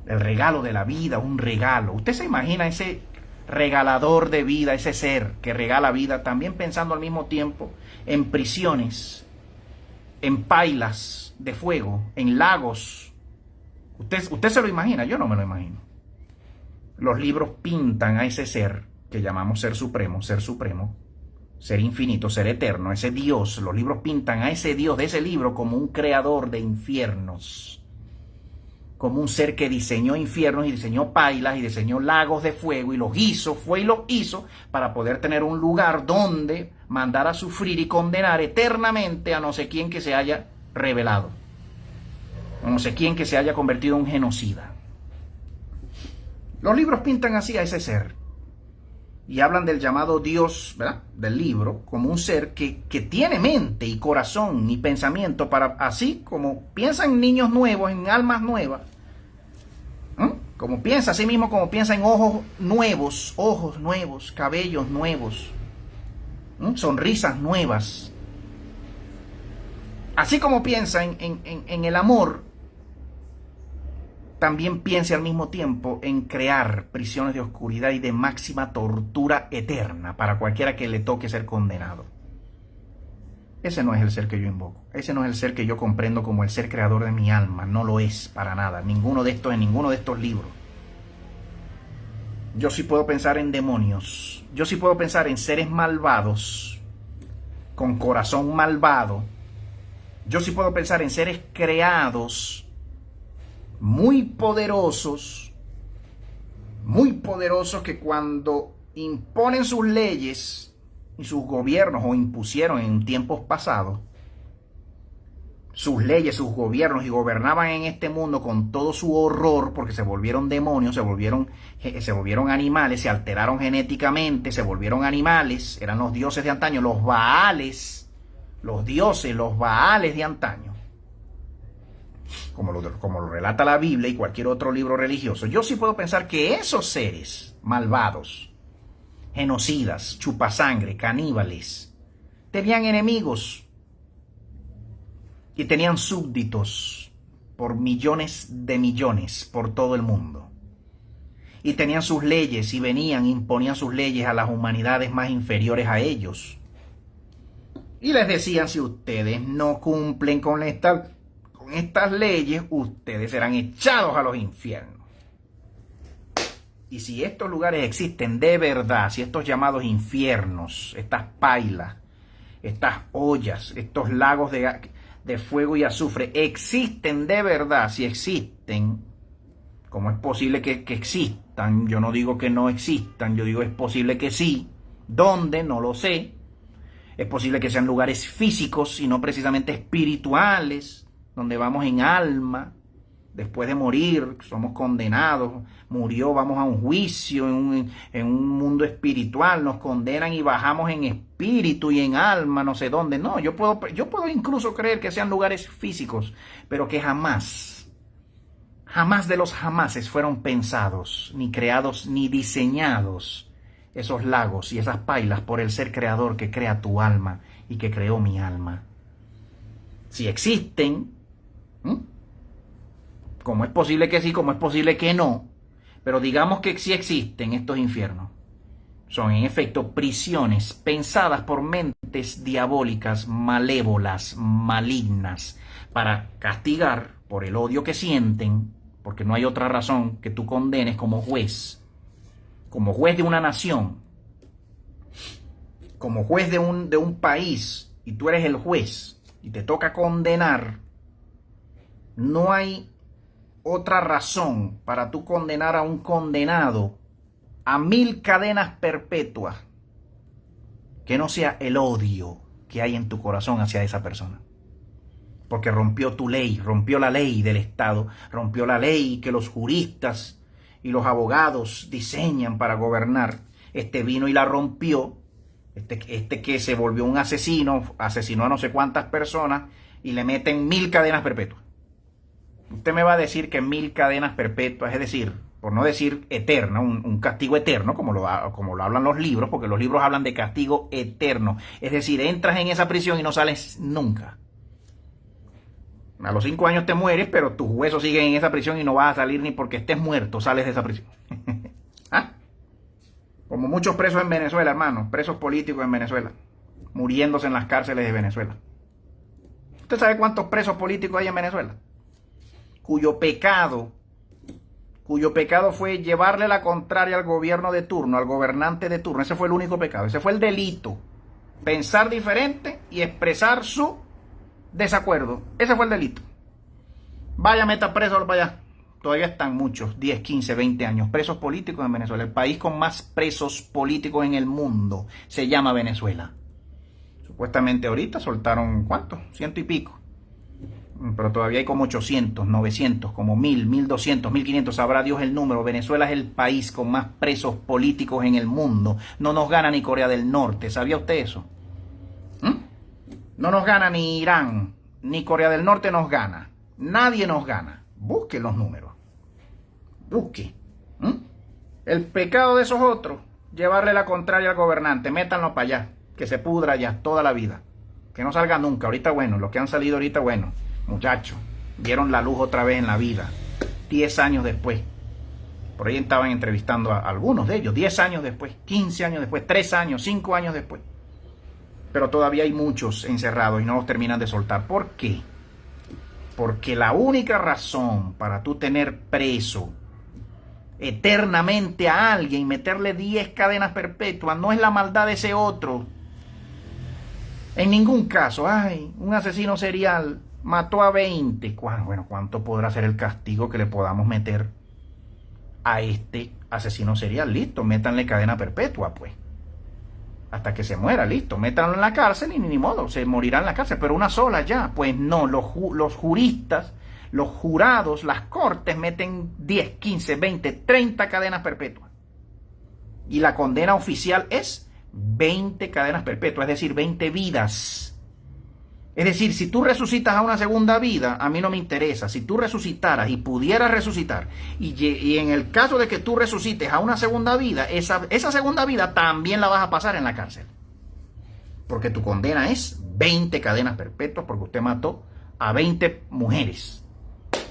El regalo de la vida, un regalo. ¿Usted se imagina ese regalador de vida, ese ser que regala vida, también pensando al mismo tiempo en prisiones, en pailas de fuego, en lagos? ¿Usted se lo imagina? Yo no me lo imagino. Los libros pintan a ese ser que llamamos ser supremo, ser infinito, ser eterno, ese Dios. Los libros pintan a ese Dios de ese libro como un creador de infiernos, como un ser que diseñó infiernos y diseñó pailas y diseñó lagos de fuego y los hizo, para poder tener un lugar donde mandar a sufrir y condenar eternamente a no sé quién que se haya rebelado, a no sé quién que se haya convertido en un genocida. Los libros pintan así a ese ser. Y hablan del llamado Dios, ¿verdad?, del libro, como un ser que tiene mente y corazón y pensamiento para, así como piensan niños nuevos, en almas nuevas, Como piensa, así mismo como piensa en ojos nuevos, cabellos nuevos, sonrisas nuevas. Así como piensa en el amor, también piense al mismo tiempo en crear prisiones de oscuridad y de máxima tortura eterna para cualquiera que le toque ser condenado. Ese no es el ser que yo invoco. Ese no es el ser que yo comprendo como el ser creador de mi alma. No lo es para nada. En ninguno de estos libros. Yo sí puedo pensar en demonios. Yo sí puedo pensar en seres malvados, con corazón malvado. Yo sí puedo pensar en seres creados muy poderosos que cuando imponen sus leyes y sus gobiernos, o impusieron en tiempos pasados sus leyes, sus gobiernos, y gobernaban en este mundo con todo su horror, porque se volvieron demonios, se volvieron animales, se alteraron genéticamente, se volvieron animales, eran los dioses de antaño, los baales, los baales de antaño, como lo relata la Biblia y cualquier otro libro religioso. Yo sí puedo pensar que esos seres malvados, genocidas, chupasangre, caníbales, tenían enemigos y tenían súbditos por millones de millones por todo el mundo. Y tenían sus leyes y imponían sus leyes a las humanidades más inferiores a ellos. Y les decían, si ustedes no cumplen con estas leyes, ustedes serán echados a los infiernos. Y si estos lugares existen de verdad, si estos llamados infiernos, estas pailas, estas ollas, estos lagos de fuego y azufre existen de verdad, si existen, ¿cómo es posible que existan? Yo no digo que no existan, yo digo es posible que sí. ¿Dónde? No lo sé. Es posible que sean lugares físicos y no precisamente espirituales, donde vamos en alma. Después de morir, somos condenados. Murió, vamos a un juicio en un mundo espiritual. Nos condenan y bajamos en espíritu y en alma, no sé dónde. No, yo puedo incluso creer que sean lugares físicos, pero que jamás de los jamases fueron pensados, ni creados, ni diseñados esos lagos y esas pailas por el ser creador que crea tu alma y que creó mi alma. Si existen, como es posible que sí, como es posible que no, pero digamos que sí existen estos infiernos. Son en efecto prisiones pensadas por mentes diabólicas, malévolas, malignas, para castigar por el odio que sienten, porque no hay otra razón que tú condenes como juez de una nación, como juez de un país, y tú eres el juez y te toca condenar. No hay otra razón para tú condenar a un condenado a 1000 cadenas perpetuas que no sea el odio que hay en tu corazón hacia esa persona. Porque rompió tu ley, rompió la ley del Estado, rompió la ley que los juristas y los abogados diseñan para gobernar. Este vino y la rompió. Este que se volvió un asesino, asesinó a no sé cuántas personas y le meten 1000 cadenas perpetuas. Usted me va a decir que 1000 cadenas perpetuas, es decir, por no decir eterna, un castigo eterno, como lo hablan los libros, porque los libros hablan de castigo eterno. Es decir, entras en esa prisión y no sales nunca. A los 5 años te mueres, pero tus huesos siguen en esa prisión y no vas a salir ni porque estés muerto, sales de esa prisión. ¿Ah? Como muchos presos en Venezuela, hermano, presos políticos en Venezuela, muriéndose en las cárceles de Venezuela. ¿Usted sabe cuántos presos políticos hay en Venezuela? Cuyo pecado fue llevarle la contraria al gobierno de turno, al gobernante de turno. Ese fue el único pecado, ese fue el delito. Pensar diferente y expresar su desacuerdo. Ese fue el delito. Vaya, meta presos para allá. Todavía están muchos, 10, 15, 20 años, presos políticos en Venezuela. El país con más presos políticos en el mundo se llama Venezuela. Supuestamente ahorita soltaron, ¿cuántos? 100 y pico. Pero todavía hay como 800, 900, como 1000, 1200, 1500, sabrá Dios el número. Venezuela es el país con más presos políticos en el mundo. No nos gana ni Corea del Norte, ¿sabía usted eso? No nos gana ni Irán, ni Corea del Norte nos gana. Nadie nos gana. Busquen los números. Busque. ¿Mm? El pecado de esos otros, llevarle la contraria al gobernante. Métanlo para allá, que se pudra ya toda la vida. Que no salga nunca. Ahorita bueno, los que han salido ahorita bueno. Muchachos, vieron la luz otra vez en la vida. 10 años después. Por ahí estaban entrevistando a algunos de ellos. 10 años después, 15 años después, 3 años, 5 años después. Pero todavía hay muchos encerrados y no los terminan de soltar. ¿Por qué? Porque la única razón para tú tener preso eternamente a alguien, meterle 10 cadenas perpetuas, no es la maldad de ese otro. En ningún caso, ay, un asesino serial mató a 20. Bueno, ¿cuánto podrá ser el castigo que le podamos meter a este asesino serial? Listo, métanle cadena perpetua, pues. Hasta que se muera, listo. Métanlo en la cárcel y ni modo, se morirá en la cárcel, pero una sola ya. Pues no, los juristas, los jurados, las cortes meten 10, 15, 20, 30 cadenas perpetuas. Y la condena oficial es 20 cadenas perpetuas, es decir, 20 vidas. Es decir, si tú resucitas a una segunda vida, a mí no me interesa. Si tú resucitaras y pudieras resucitar, y en el caso de que tú resucites a una segunda vida, esa segunda vida también la vas a pasar en la cárcel. Porque tu condena es 20 cadenas perpetuas, porque usted mató a 20 mujeres,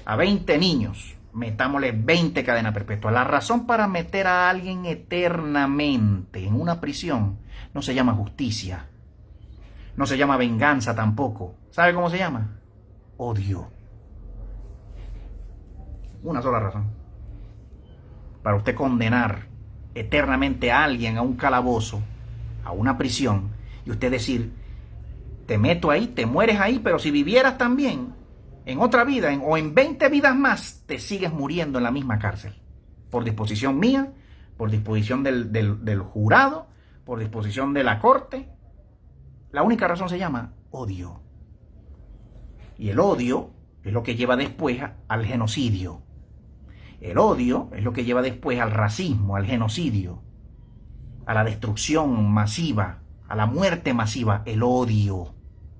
a 20 niños. Metámosle 20 cadenas perpetuas. La razón para meter a alguien eternamente en una prisión no se llama justicia. No se llama venganza tampoco. ¿Sabe cómo se llama? Odio. Una sola razón. Para usted condenar eternamente a alguien a un calabozo, a una prisión, y usted decir, te meto ahí, te mueres ahí, pero si vivieras también en otra vida o en 20 vidas más, te sigues muriendo en la misma cárcel. Por disposición mía, por disposición del jurado, por disposición de la corte. La única razón se llama odio. Y el odio es lo que lleva después al genocidio. El odio es lo que lleva después al racismo, al genocidio, a la destrucción masiva, a la muerte masiva. El odio.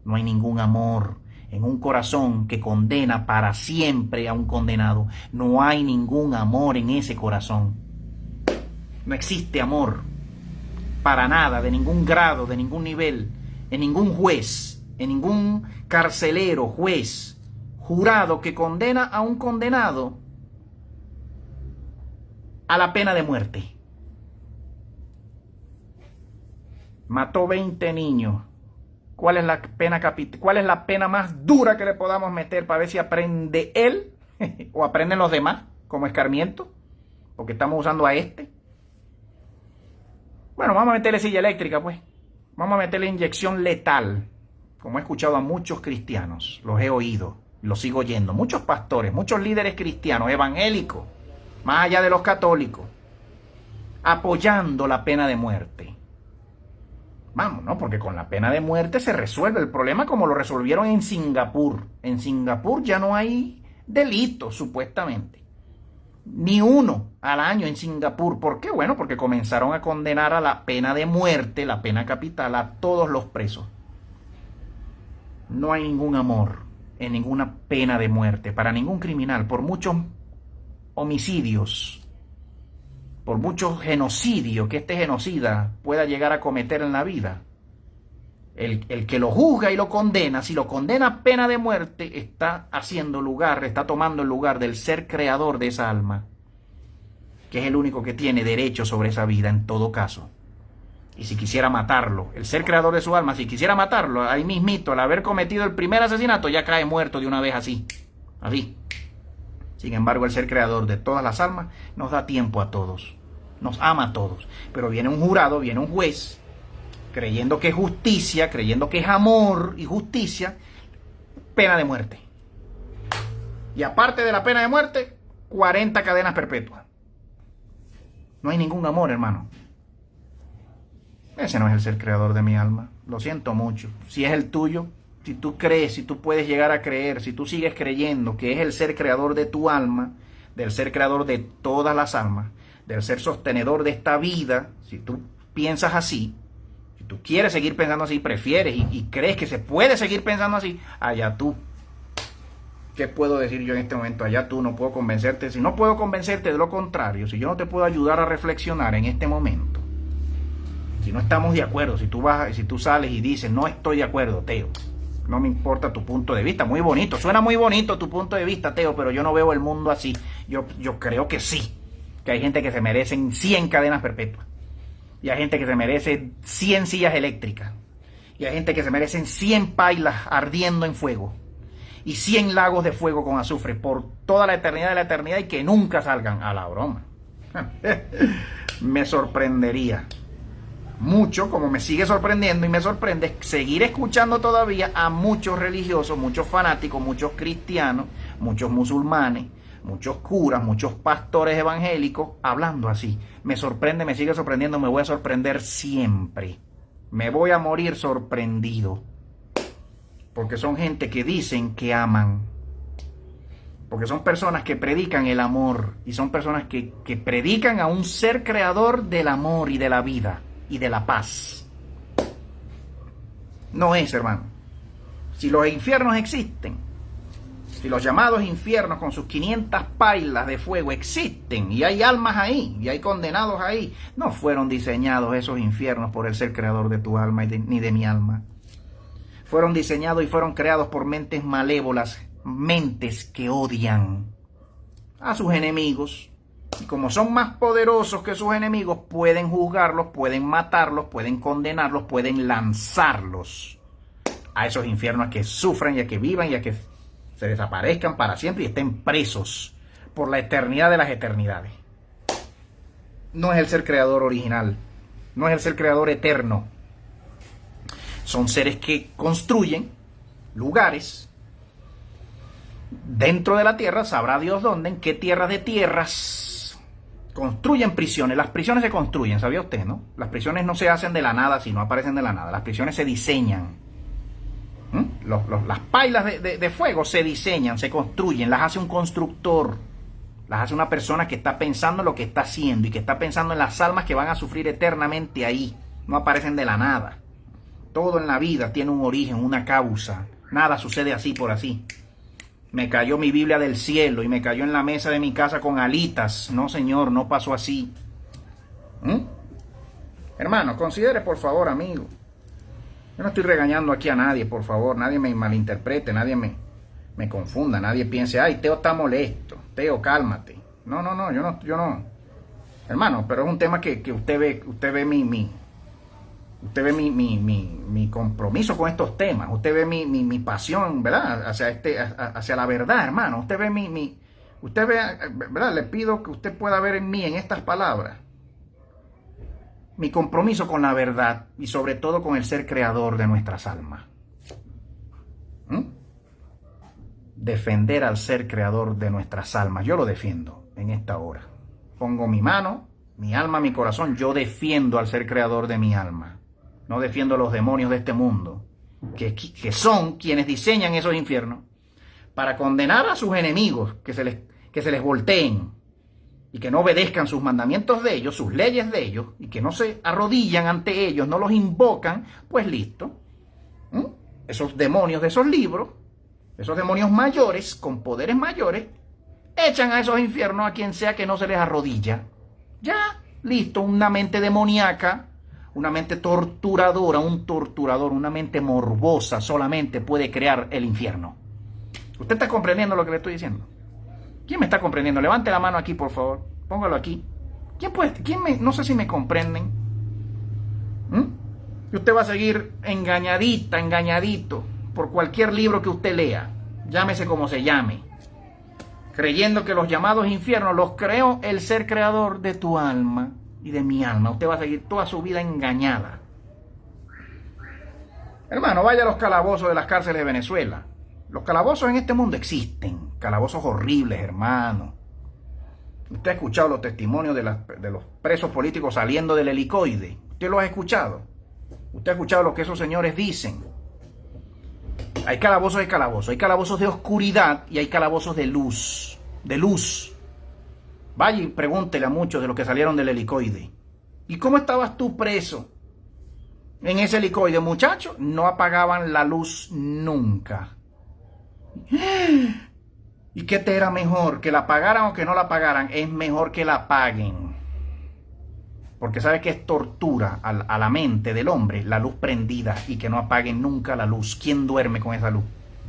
No hay ningún amor en un corazón que condena para siempre a un condenado. No hay ningún amor en ese corazón. No existe amor para nada, de ningún grado, de ningún nivel. En ningún juez, en ningún carcelero, juez, jurado que condena a un condenado a la pena de muerte. Mató 20 niños. ¿Cuál es la pena más dura que le podamos meter para ver si aprende él o aprenden los demás como escarmiento? Porque estamos usando a este. Bueno, vamos a meterle silla eléctrica, pues. Vamos a meterle inyección letal, como he escuchado a muchos cristianos, los he oído, los sigo oyendo, muchos pastores, muchos líderes cristianos, evangélicos, más allá de los católicos, apoyando la pena de muerte. Vamos, ¿no? Porque con la pena de muerte se resuelve el problema como lo resolvieron en Singapur. En Singapur ya no hay delitos, supuestamente. Ni uno al año en Singapur. ¿Por qué? Bueno, porque comenzaron a condenar a la pena de muerte, la pena capital, a todos los presos. No hay ningún amor en ninguna pena de muerte para ningún criminal, por muchos homicidios, por muchos genocidios que este genocida pueda llegar a cometer en la vida. El que lo juzga y lo condena, si lo condena a pena de muerte, está haciendo lugar, está tomando el lugar del ser creador de esa alma, que es el único que tiene derecho sobre esa vida en todo caso. Y si quisiera matarlo, el ser creador de su alma, si quisiera matarlo, ahí mismito, al haber cometido el primer asesinato, ya cae muerto de una vez así. Sin embargo, el ser creador de todas las almas nos da tiempo a todos, nos ama a todos. Pero viene un jurado, viene un juez, creyendo que es justicia, creyendo que es amor y justicia, pena de muerte. Y aparte de la pena de muerte, 40 cadenas perpetuas. No hay ningún amor, hermano. Ese no es el ser creador de mi alma. Lo siento mucho. Si es el tuyo, si tú crees, si tú puedes llegar a creer, si tú sigues creyendo que es el ser creador de tu alma, del ser creador de todas las almas, del ser sostenedor de esta vida, si tú piensas así, si tú quieres seguir pensando así, prefieres y crees que se puede seguir pensando así, allá tú. ¿Qué puedo decir yo en este momento? Allá tú, no puedo convencerte. Si no puedo convencerte de lo contrario, si yo no te puedo ayudar a reflexionar en este momento, si no estamos de acuerdo, si tú sales y dices, no estoy de acuerdo, Teo, no me importa tu punto de vista, muy bonito, suena muy bonito tu punto de vista, Teo, pero yo no veo el mundo así. Yo creo que sí, que hay gente que se merece 100 cadenas perpetuas, y hay gente que se merece 100 sillas eléctricas, y hay gente que se merece 100 pailas ardiendo en fuego, y 100 lagos de fuego con azufre por toda la eternidad de la eternidad, y que nunca salgan a la broma. Me sorprendería mucho, como me sigue sorprendiendo y me sorprende seguir escuchando todavía a muchos religiosos, muchos fanáticos, muchos cristianos, muchos musulmanes, muchos curas, muchos pastores evangélicos hablando así. Me sorprende, me sigue sorprendiendo, me voy a sorprender siempre. Me voy a morir sorprendido. Porque son gente que dicen que aman. Porque son personas que predican el amor. Y son personas que predican a un ser creador del amor y de la vida y de la paz. No es, hermano. Si los infiernos existen, si los llamados infiernos con sus 500 pailas de fuego existen, y hay almas ahí, y hay condenados ahí, no fueron diseñados esos infiernos por el ser creador de tu alma ni de mi alma. Fueron diseñados y fueron creados por mentes malévolas, mentes que odian a sus enemigos. Y como son más poderosos que sus enemigos, pueden juzgarlos, pueden matarlos, pueden condenarlos, pueden lanzarlos a esos infiernos, a que sufran y a que vivan y a que se desaparezcan para siempre y estén presos por la eternidad de las eternidades. No es el ser creador original, no es el ser creador eterno. Son seres que construyen lugares dentro de la tierra, sabrá Dios dónde, en qué tierras de tierras. Construyen prisiones. Las prisiones se construyen, ¿sabía usted, no? Las prisiones no se hacen de la nada, sino aparecen de la nada. Las prisiones se diseñan. Las pailas de fuego se diseñan, se construyen, las hace un constructor. Las hace una persona que está pensando en lo que está haciendo y que está pensando en las almas que van a sufrir eternamente ahí. No aparecen de la nada. Todo en la vida tiene un origen, una causa. Nada sucede así por así. Me cayó mi Biblia del cielo y me cayó en la mesa de mi casa con alitas. No, señor, no pasó así. Hermano, considere por favor, amigo. Yo no estoy regañando aquí a nadie, por favor. Nadie me malinterprete, nadie me confunda, nadie piense, ay, Teo está molesto. Teo, cálmate. No, yo no. Hermano, pero es un tema que usted ve mi compromiso con estos temas. Usted ve mi pasión, ¿verdad? Hacia la verdad, hermano. Usted ve usted ve, ¿verdad? Le pido que usted pueda ver en mí, en estas palabras, mi compromiso con la verdad y sobre todo con el ser creador de nuestras almas. Defender al ser creador de nuestras almas. Yo lo defiendo en esta hora. Pongo mi mano, mi alma, mi corazón. Yo defiendo al ser creador de mi alma. No defiendo a los demonios de este mundo, que son quienes diseñan esos infiernos para condenar a sus enemigos, que se les volteen y que no obedezcan sus mandamientos de ellos, sus leyes de ellos, y que no se arrodillan ante ellos, no los invocan. Pues listo. Esos demonios de esos libros, esos demonios mayores, con poderes mayores, echan a esos infiernos a quien sea que no se les arrodilla. Ya, listo, una mente demoníaca, una mente torturadora, un torturador, una mente morbosa solamente puede crear el infierno. ¿Usted está comprendiendo lo que le estoy diciendo? ¿Quién me está comprendiendo? Levante la mano aquí, por favor. Póngalo aquí. No sé si me comprenden. Y usted va a seguir engañadito por cualquier libro que usted lea. Llámese como se llame. Creyendo que los llamados infiernos los creó el ser creador de tu alma y de mi alma. Usted va a seguir toda su vida engañada. Hermano, vaya a los calabozos de las cárceles de Venezuela. Los calabozos en este mundo existen. Calabozos horribles, hermano. Usted ha escuchado los testimonios de los presos políticos saliendo del helicoide. ¿Usted lo ha escuchado? ¿Usted ha escuchado lo que esos señores dicen? Hay calabozos de calabozos. Hay calabozos de oscuridad y hay calabozos de luz. De luz. Vaya y pregúntele a muchos de los que salieron del helicoide. ¿Y cómo estabas tú preso en ese helicoide, muchacho? No apagaban la luz nunca. ¿Y qué te era mejor? ¿Que la pagaran o que no la pagaran? Es mejor que la paguen. Porque sabe que es tortura a la mente del hombre la luz prendida y que no apaguen nunca la luz. ¿Quién duerme con esa luz?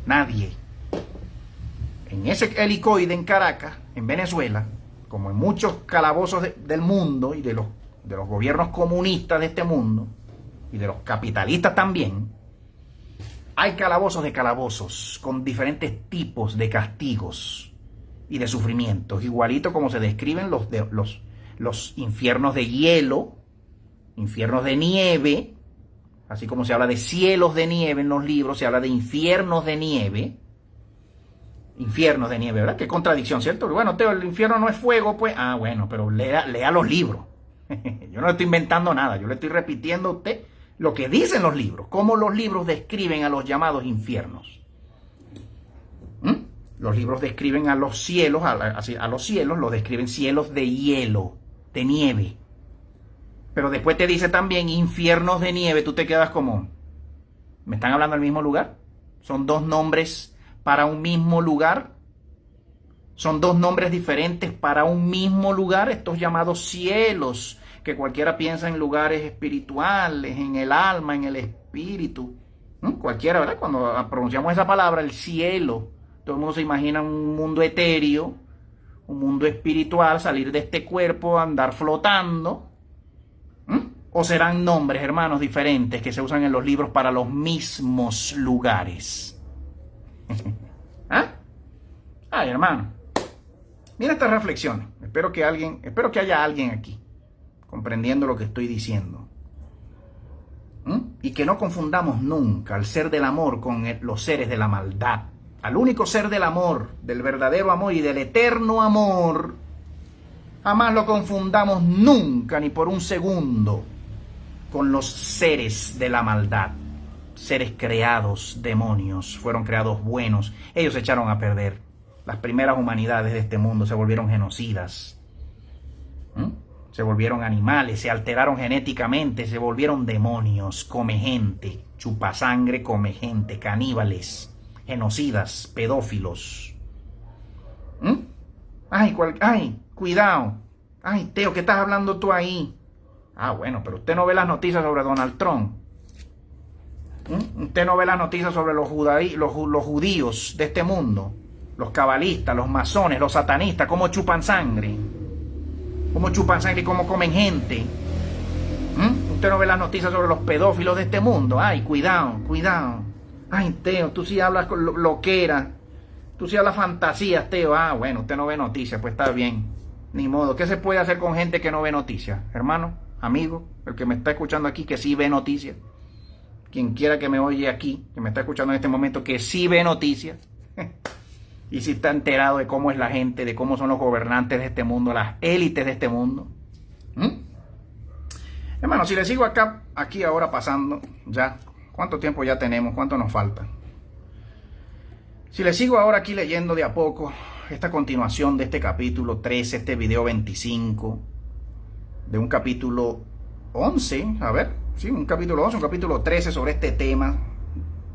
Nadie. En ese helicoide en Caracas, en Venezuela, como en muchos calabozos del mundo y de los gobiernos comunistas de este mundo y de los capitalistas también, hay calabozos de calabozos con diferentes tipos de castigos y de sufrimientos, igualito como se describen los infiernos de hielo, infiernos de nieve, así como se habla de cielos de nieve en los libros, se habla de infiernos de nieve, ¿verdad? Qué contradicción, ¿cierto? Bueno, Teo, el infierno no es fuego, pues, bueno, pero lea los libros. Yo no estoy inventando nada, yo le estoy repitiendo a usted lo que dicen los libros, cómo los libros describen a los llamados infiernos. Los libros describen a los cielos, a los cielos los describen cielos de hielo, de nieve. Pero después te dice también infiernos de nieve, tú te quedas como, ¿me están hablando del mismo lugar? ¿Son dos nombres para un mismo lugar? ¿Son dos nombres diferentes para un mismo lugar? Estos llamados cielos, que cualquiera piensa en lugares espirituales, en el alma, en el espíritu. Cualquiera, ¿verdad? Cuando pronunciamos esa palabra, el cielo, todo el mundo se imagina un mundo etéreo, un mundo espiritual, salir de este cuerpo, andar flotando. ¿O serán nombres, hermanos, diferentes que se usan en los libros para los mismos lugares? Ay, hermano, mira estas reflexiones. Espero que haya alguien aquí comprendiendo lo que estoy diciendo. Y que no confundamos nunca al ser del amor con los seres de la maldad. Al único ser del amor, del verdadero amor y del eterno amor, jamás lo confundamos nunca, ni por un segundo, con los seres de la maldad. Seres creados, demonios, fueron creados buenos. Ellos se echaron a perder. Las primeras humanidades de este mundo se volvieron genocidas. Se volvieron animales, se alteraron genéticamente, se volvieron demonios, come gente, chupasangre, come gente, caníbales, genocidas, pedófilos. Ay, cuidado. Ay, Teo, ¿qué estás hablando tú ahí? Bueno, pero usted no ve las noticias sobre Donald Trump. Usted no ve las noticias sobre los judíos de este mundo, los cabalistas, los masones, los satanistas, cómo chupan sangre, cómo comen gente. Usted no ve las noticias sobre los pedófilos de este mundo. Ay, cuidado. Ay, Teo, tú sí hablas con loquera, tú sí hablas fantasías, Teo. Bueno, usted no ve noticias, pues está bien, ni modo. ¿Qué se puede hacer con gente que no ve noticias? Hermano, amigo, el que me está escuchando aquí, que sí ve noticias. Quien quiera que me oye aquí, que me está escuchando en este momento, que sí ve noticias y sí está enterado de cómo es la gente, de cómo son los gobernantes de este mundo, las élites de este mundo. Hermano, si le sigo aquí ahora pasando, ya, ¿cuánto tiempo ya tenemos? ¿Cuánto nos falta? Si le sigo ahora aquí leyendo de a poco esta continuación de este capítulo 13, este video 25, de un capítulo 11, un capítulo 11, un capítulo 13 sobre este tema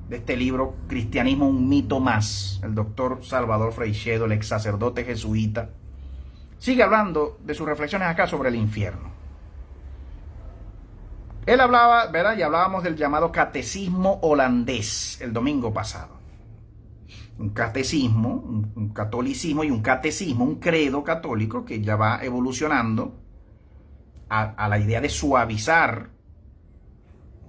de este libro, Cristianismo, un mito más. El doctor Salvador Freixedo, el ex sacerdote jesuita, sigue hablando de sus reflexiones acá sobre el infierno. Él hablaba, ¿verdad? Y hablábamos del llamado catecismo holandés el domingo pasado. Un catecismo, un catolicismo y un catecismo, un credo católico que ya va evolucionando a la idea de suavizar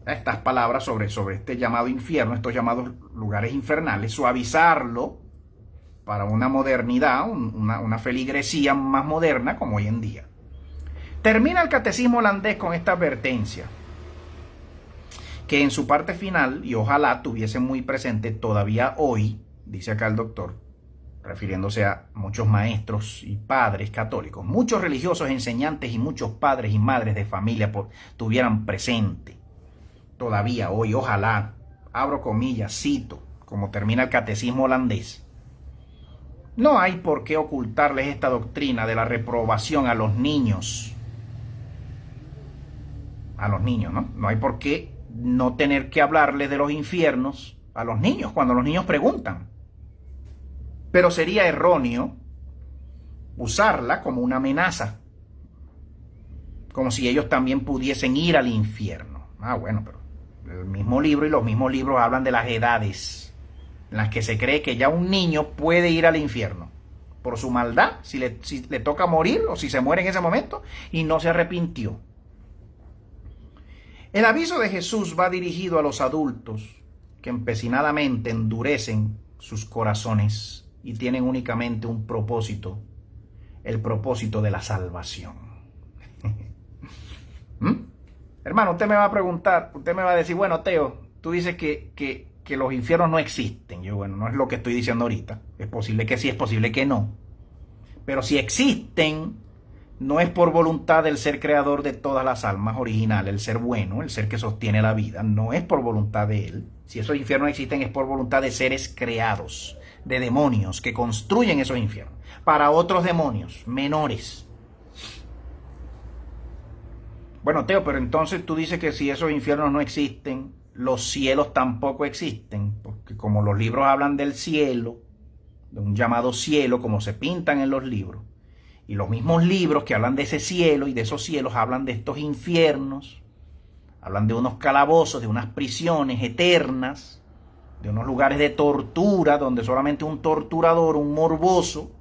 estas palabras sobre este llamado infierno, estos llamados lugares infernales, suavizarlo para una modernidad, una feligresía más moderna como hoy en día. Termina el catecismo holandés con esta advertencia, que en su parte final, y ojalá tuviese muy presente todavía hoy, dice acá el doctor, refiriéndose a muchos maestros y padres católicos, muchos religiosos enseñantes y muchos padres y madres de familia tuvieran presente todavía hoy, ojalá, abro comillas, cito, como termina el catecismo holandés: no hay por qué ocultarles esta doctrina de la reprobación a los niños. ¿No? No hay por qué no tener que hablarles de los infiernos a los niños cuando los niños preguntan. Pero sería erróneo usarla como una amenaza, como si ellos también pudiesen ir al infierno. Bueno, pero el mismo libro y los mismos libros hablan de las edades en las que se cree que ya un niño puede ir al infierno por su maldad, si le toca morir o si se muere en ese momento y no se arrepintió. El aviso de Jesús va dirigido a los adultos que empecinadamente endurecen sus corazones y tienen únicamente un propósito, el propósito de la salvación. Hermano, usted me va a preguntar, usted me va a decir, bueno, Teo, tú dices que los infiernos no existen. Yo, bueno, no es lo que estoy diciendo ahorita. Es posible que sí, es posible que no. Pero si existen, no es por voluntad del ser creador de todas las almas original, el ser bueno, el ser que sostiene la vida. No es por voluntad de él. Si esos infiernos existen, es por voluntad de seres creados, de demonios que construyen esos infiernos para otros demonios menores. Bueno, Teo, pero entonces tú dices que si esos infiernos no existen, los cielos tampoco existen, porque como los libros hablan del cielo, de un llamado cielo, como se pintan en los libros, y los mismos libros que hablan de ese cielo y de esos cielos hablan de estos infiernos, hablan de unos calabozos, de unas prisiones eternas, de unos lugares de tortura, donde solamente un torturador, un morboso,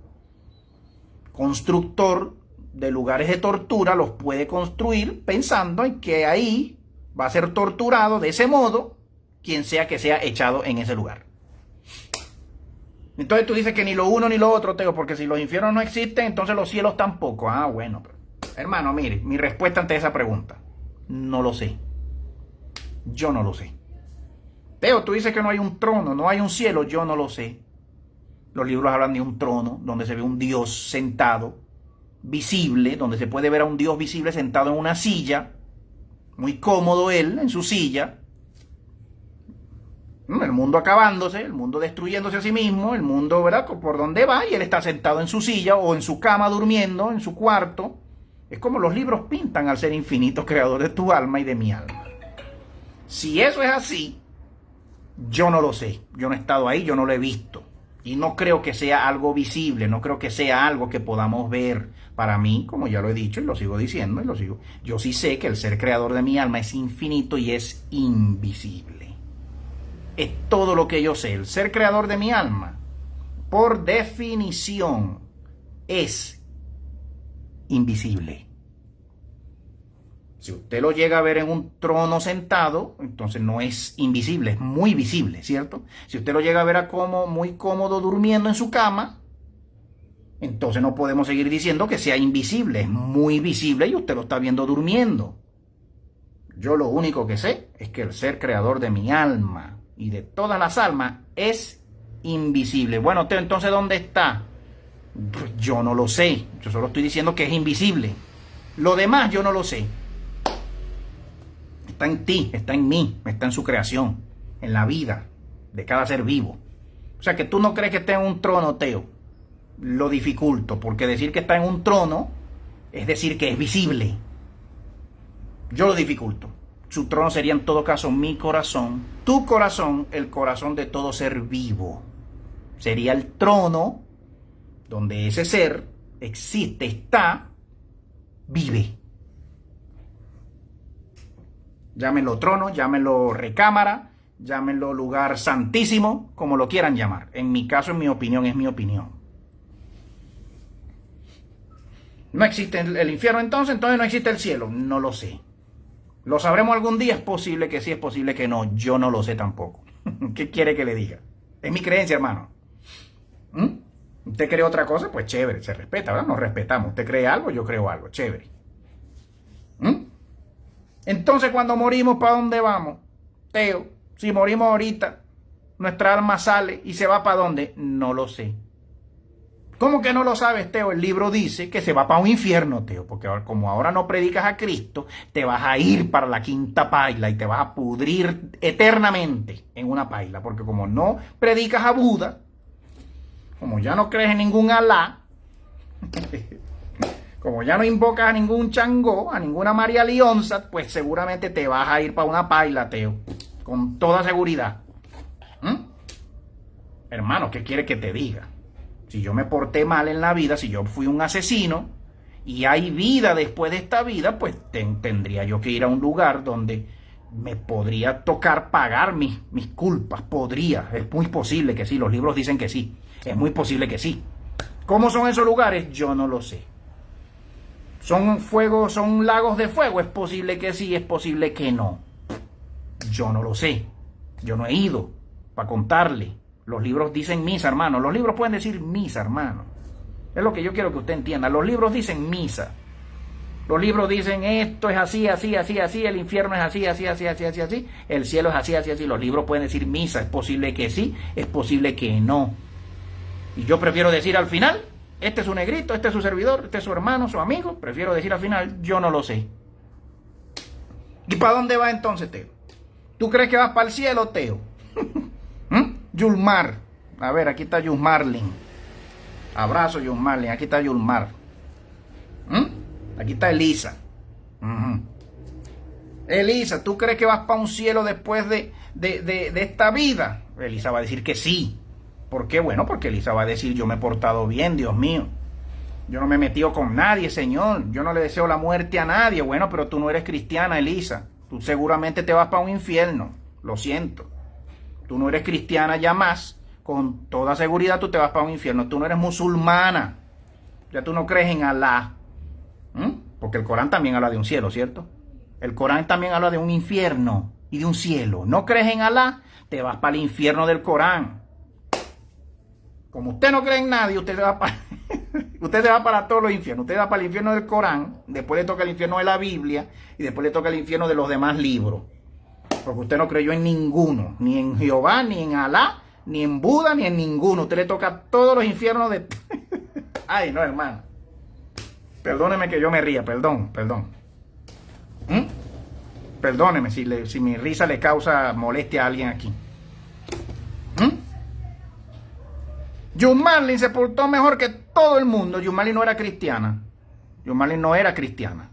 constructor de lugares de tortura los puede construir pensando en que ahí va a ser torturado de ese modo quien sea que sea echado en ese lugar. Entonces tú dices que ni lo uno ni lo otro, Teo, porque si los infiernos no existen, entonces los cielos tampoco. Bueno, pero, hermano, mire, mi respuesta ante esa pregunta, no lo sé. Yo no lo sé. Teo, tú dices que no hay un trono, no hay un cielo, yo no lo sé. Los libros hablan de un trono donde se ve un Dios sentado, visible, donde se puede ver a un Dios visible sentado en una silla, muy cómodo él en su silla. El mundo acabándose, el mundo destruyéndose a sí mismo, el mundo, ¿verdad?, por donde va, y él está sentado en su silla o en su cama durmiendo, en su cuarto. Es como los libros pintan al ser infinito, creador de tu alma y de mi alma. Si eso es así, yo no lo sé. Yo no he estado ahí, yo no lo he visto. Y no creo que sea algo visible, no creo que sea algo que podamos ver. Para mí, como ya lo he dicho y lo sigo diciendo, yo sí sé que el ser creador de mi alma es infinito y es invisible. Es todo lo que yo sé. El ser creador de mi alma, por definición, es invisible. Si usted lo llega a ver en un trono sentado, entonces no es invisible, es muy visible, ¿cierto? Si usted lo llega a ver como muy cómodo durmiendo en su cama, entonces no podemos seguir diciendo que sea invisible, es muy visible y usted lo está viendo durmiendo. Yo lo único que sé es que el ser creador de mi alma y de todas las almas es invisible. Bueno, entonces, ¿dónde está? Pues yo no lo sé. Yo solo estoy diciendo que es invisible. Lo demás yo no lo sé. Está en ti, está en mí, está en su creación, en la vida de cada ser vivo. O sea, que tú no crees que esté en un trono, Teo. Lo dificulto, porque decir que está en un trono es decir que es visible. Yo lo dificulto. Su trono sería en todo caso mi corazón, tu corazón, el corazón de todo ser vivo. Sería el trono donde ese ser existe, está, vive. Llámenlo trono, llámenlo recámara, llámenlo lugar santísimo, como lo quieran llamar. En mi caso, en mi opinión, es mi opinión. ¿No existe el infierno entonces no existe el cielo? No lo sé. ¿Lo sabremos algún día? Es posible que sí, es posible que no. Yo no lo sé tampoco. ¿Qué quiere que le diga? Es mi creencia, hermano. ¿Usted cree otra cosa? Pues chévere, se respeta, ¿verdad? Nos respetamos. Usted cree algo, yo creo algo. Chévere. Entonces, cuando morimos, ¿para dónde vamos? Teo, si morimos ahorita, nuestra alma sale y se va ¿para dónde? No lo sé. ¿Cómo que no lo sabes, Teo? El libro dice que se va para un infierno, Teo, porque como ahora no predicas a Cristo, te vas a ir para la quinta paila y te vas a pudrir eternamente en una paila, porque como no predicas a Buda, como ya no crees en ningún Alá, como ya no invocas a ningún Changó, a ninguna María Lionza, pues seguramente te vas a ir para una paila, Teo, con toda seguridad. Hermano, ¿qué quiere que te diga? Si yo me porté mal en la vida, si yo fui un asesino y hay vida después de esta vida, pues tendría yo que ir a un lugar donde me podría tocar pagar mis culpas. Podría, es muy posible que sí, los libros dicen que sí, es muy posible que sí. ¿Cómo son esos lugares? Yo no lo sé. ¿Son fuegos, son lagos de fuego? Es posible que sí, es posible que no. Yo no lo sé. Yo no he ido para contarle. Los libros dicen misa, hermano. Los libros pueden decir misa, hermano. Es lo que yo quiero que usted entienda. Los libros dicen misa. Los libros dicen esto es así, así, así, así. El infierno es así, así, así, así, así, así. El cielo es así, así, así. Los libros pueden decir misa. Es posible que sí, es posible que no. Y yo prefiero decir al final, este es su negrito, este es su servidor, este es su hermano, su amigo. Prefiero decir al final, yo no lo sé. ¿Y para dónde va entonces, Teo? ¿Tú crees que vas para el cielo, Teo? Yulmar. A ver, aquí está Yulmarlin. Abrazo, Yulmarlin. Aquí está Yulmar. Aquí está Elisa. Elisa, ¿tú crees que vas para un cielo después de esta vida? Elisa va a decir que sí. ¿Por qué? Bueno, porque Elisa va a decir, yo me he portado bien, Dios mío. Yo no me he metido con nadie, Señor. Yo no le deseo la muerte a nadie. Bueno, pero tú no eres cristiana, Elisa. Tú seguramente te vas para un infierno. Lo siento. Tú no eres cristiana ya más. Con toda seguridad tú te vas para un infierno. Tú no eres musulmana. Ya tú no crees en Alá. Porque el Corán también habla de un cielo, ¿cierto? El Corán también habla de un infierno y de un cielo. ¿No crees en Alá? Te vas para el infierno del Corán. Como usted no cree en nadie, usted se va para, usted se va para todos los infiernos. Usted va para el infierno del Corán, después le toca el infierno de la Biblia y después le toca el infierno de los demás libros. Porque usted no creyó en ninguno, ni en Jehová, ni en Alá, ni en Buda, ni en ninguno. Usted le toca todos los infiernos de... Ay, no, hermano. Perdóneme que yo me ría, perdón. Perdóneme si mi risa le causa molestia a alguien aquí. Yulmarlin se portó mejor que todo el mundo. Yulmarlin no era cristiana. Yulmarlin no era cristiana.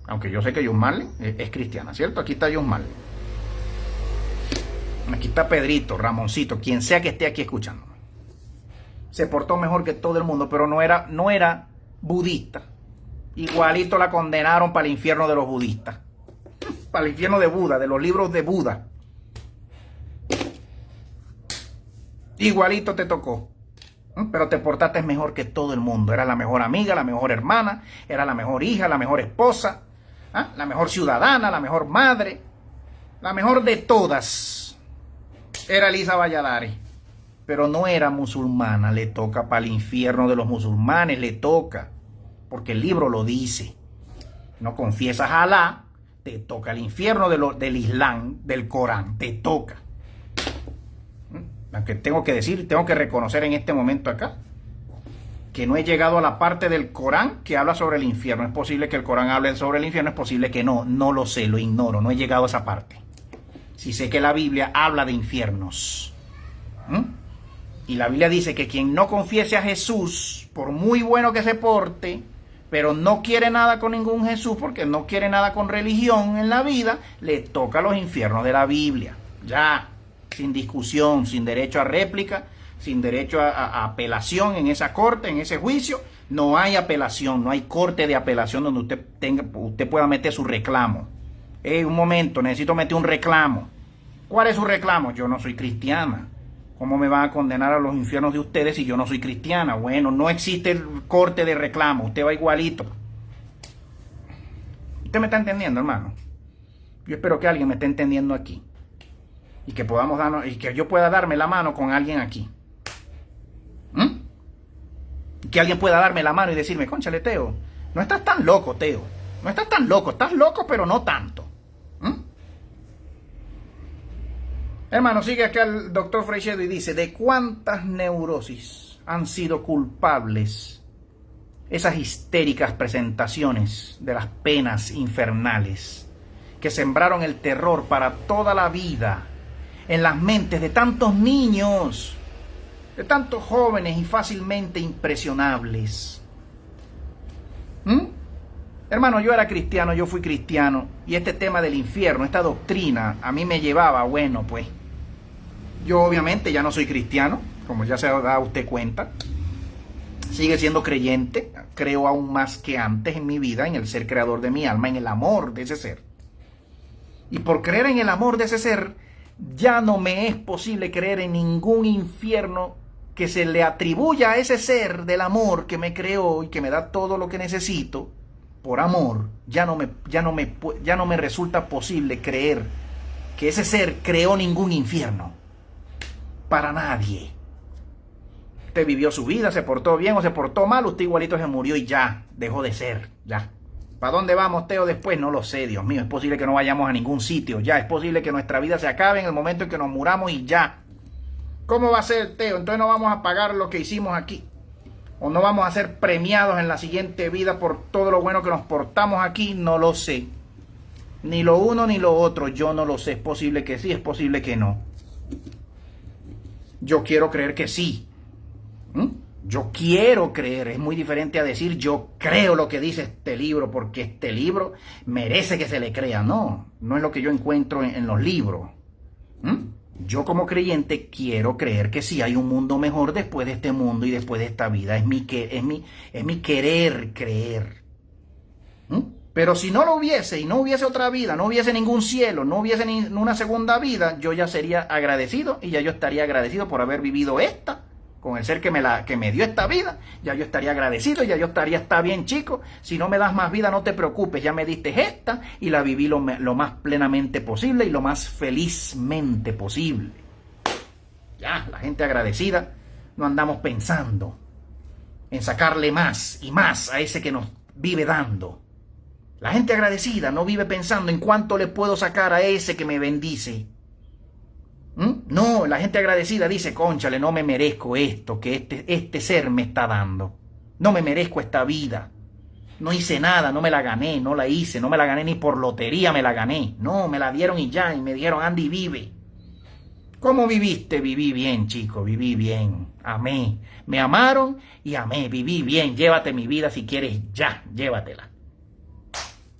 Aunque yo sé que Yulmarlin es cristiana, ¿cierto? Aquí está Yulmarlin. Aquí está Pedrito, Ramoncito, quien sea que esté aquí escuchándome. Se portó mejor que todo el mundo, pero no era budista. Igualito la condenaron para el infierno de los budistas. Para el infierno de Buda, de los libros de Buda. Igualito te tocó. Pero te portaste mejor que todo el mundo. Eras la mejor amiga, la mejor hermana, era la mejor hija, la mejor esposa, la mejor ciudadana, la mejor madre, la mejor de todas. Era Elisa Valladares. Pero no era musulmana. Le toca para el infierno de los musulmanes, le toca. Porque el libro lo dice. No confiesas a Alá, te toca el infierno del Islam, del Corán, te toca. Aunque tengo que reconocer en este momento acá que no he llegado a la parte del Corán que habla sobre el infierno. Es posible que el Corán hable sobre el infierno, es posible que no lo sé, lo ignoro, no he llegado a esa parte. Si sé que la Biblia habla de infiernos. Y la Biblia dice que quien no confiese a Jesús, por muy bueno que se porte, pero no quiere nada con ningún Jesús, porque no quiere nada con religión en la vida, le toca los infiernos de la Biblia. Ya. Sin discusión, sin derecho a réplica, sin derecho a apelación en esa corte, en ese juicio. No hay apelación, no hay corte de apelación donde usted pueda meter su reclamo. Un momento, necesito meter un reclamo. ¿Cuál es su reclamo? Yo no soy cristiana. ¿Cómo me van a condenar a los infiernos de ustedes si yo no soy cristiana? Bueno, no existe el corte de reclamo, usted va igualito. ¿Usted me está entendiendo, hermano? Yo espero que alguien me esté entendiendo aquí. Y que podamos darnos, y que yo pueda darme la mano con alguien aquí. Que alguien pueda darme la mano y decirme, cónchale, Teo, no estás tan loco, Teo. No estás tan loco, estás loco, pero no tanto. Hermano, sigue acá el doctor Freixedo y dice, ¿de cuántas neurosis han sido culpables esas histéricas presentaciones de las penas infernales que sembraron el terror para toda la vida en las mentes de tantos niños, de tantos jóvenes y fácilmente impresionables? Hermano, yo era cristiano, yo fui cristiano, y este tema del infierno, esta doctrina, a mí me llevaba, bueno, pues, yo obviamente ya no soy cristiano, como ya se da usted cuenta. Sigue siendo creyente, creo aún más que antes en mi vida, en el ser creador de mi alma, en el amor de ese ser. Y por creer en el amor de ese ser, ya no me es posible creer en ningún infierno que se le atribuya a ese ser del amor que me creó y que me da todo lo que necesito. Por amor, ya no me resulta posible creer que ese ser creó ningún infierno para nadie. Usted vivió su vida, se portó bien o se portó mal, usted igualito se murió y ya, dejó de ser, ya. ¿Para dónde vamos, Teo, después? No lo sé, Dios mío, es posible que no vayamos a ningún sitio, ya, es posible que nuestra vida se acabe en el momento en que nos muramos y ya. ¿Cómo va a ser, Teo? Entonces no vamos a pagar lo que hicimos aquí. O no vamos a ser premiados en la siguiente vida por todo lo bueno que nos portamos aquí, no lo sé. Ni lo uno ni lo otro, yo no lo sé, es posible que sí, es posible que no. Yo quiero creer que sí. Yo quiero creer, es muy diferente a decir yo creo lo que dice este libro porque este libro merece que se le crea. No, no es lo que yo encuentro en los libros. Yo como creyente quiero creer que sí hay un mundo mejor después de este mundo y después de esta vida. Es mi querer creer. Pero si no lo hubiese y no hubiese otra vida, no hubiese ningún cielo, no hubiese una segunda vida, yo ya sería agradecido y ya yo estaría agradecido por haber vivido esta. Con el ser que me dio esta vida, ya yo estaría agradecido, ya yo estaría, está bien, chico, si no me das más vida no te preocupes, ya me diste esta y la viví lo más plenamente posible y lo más felizmente posible. Ya, la gente agradecida, no andamos pensando en sacarle más y más a ese que nos vive dando. La gente agradecida no vive pensando en cuánto le puedo sacar a ese que me bendice. No, la gente agradecida dice, cónchale, no me merezco esto que este ser me está dando. No me merezco esta vida. No hice nada, no me la gané, no la hice, no me la gané ni por lotería me la gané. No, me la dieron y ya, y me dijeron, Andy, vive. ¿Cómo viviste? Viví bien, chico, viví bien. Amé. Me amaron y amé, viví bien. Llévate mi vida si quieres, ya, llévatela.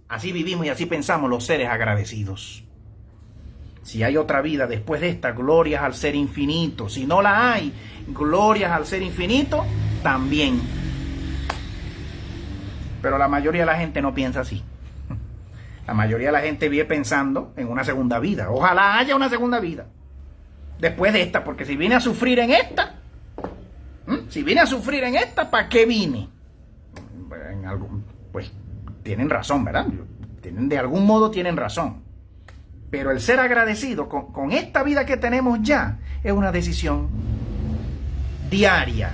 Así vivimos y así pensamos los seres agradecidos. Si hay otra vida después de esta, glorias al ser infinito. Si no la hay, glorias al ser infinito también. Pero la mayoría de la gente no piensa así. La mayoría de la gente vive pensando en una segunda vida. Ojalá haya una segunda vida después de esta, porque si vine a sufrir en esta, ¿para qué vine? Pues tienen razón, ¿verdad? De algún modo tienen razón. Pero el ser agradecido con esta vida que tenemos ya es una decisión diaria,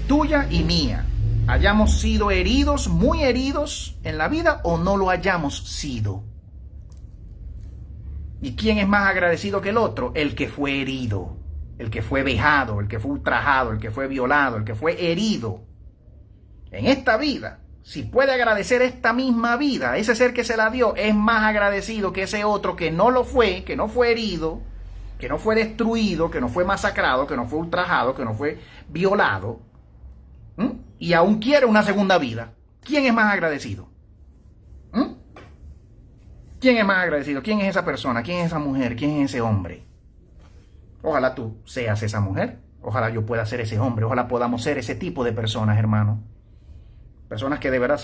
tuya y mía. Hayamos sido heridos, muy heridos en la vida o no lo hayamos sido. ¿Y quién es más agradecido que el otro? El que fue herido, el que fue vejado, el que fue ultrajado, el que fue violado, el que fue herido. En esta vida, si puede agradecer esta misma vida, ese ser que se la dio es más agradecido que ese otro que no lo fue, que no fue herido, que no fue destruido, que no fue masacrado, que no fue ultrajado, que no fue violado, y aún quiere una segunda vida. ¿Quién es más agradecido? ¿Quién es más agradecido? ¿Quién es esa persona? ¿Quién es esa mujer? ¿Quién es ese hombre? Ojalá tú seas esa mujer, ojalá yo pueda ser ese hombre, ojalá podamos ser ese tipo de personas, hermano. Personas que de verdad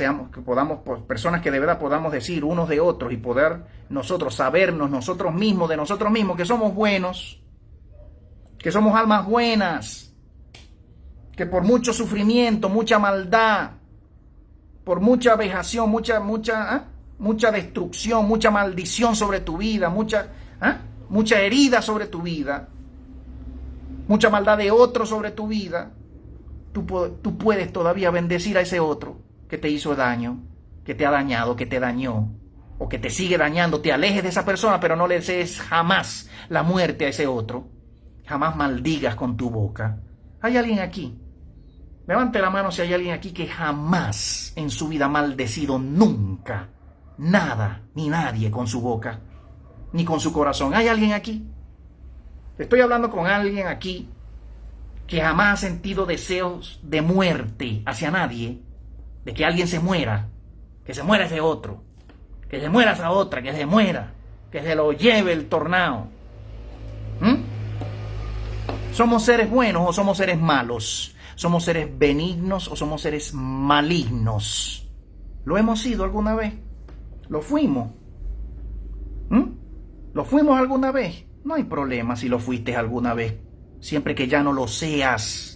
personas que de verdad podamos decir unos de otros y poder nosotros sabernos nosotros mismos, de nosotros mismos, que somos buenos, que somos almas buenas, que por mucho sufrimiento, mucha maldad, por mucha vejación, mucha destrucción, mucha maldición sobre tu vida, mucha herida sobre tu vida, mucha maldad de otro sobre tu vida, tú puedes todavía bendecir a ese otro que te hizo daño, que te ha dañado, que te dañó, o que te sigue dañando. Te alejes de esa persona, pero no le desees jamás la muerte a ese otro. Jamás maldigas con tu boca. ¿Hay alguien aquí? Levante la mano si hay alguien aquí que jamás en su vida ha maldecido nunca nada ni nadie con su boca, ni con su corazón. ¿Hay alguien aquí? Estoy hablando con alguien aquí que jamás ha sentido deseos de muerte hacia nadie, de que alguien se muera, que se muera ese otro, que se muera esa otra, que se muera, que se lo lleve el tornado. ¿Somos seres buenos o somos seres malos? ¿Somos seres benignos o somos seres malignos? ¿Lo hemos sido alguna vez? ¿Lo fuimos? ¿Lo fuimos alguna vez? No hay problema si lo fuiste alguna vez, siempre que ya no lo seas.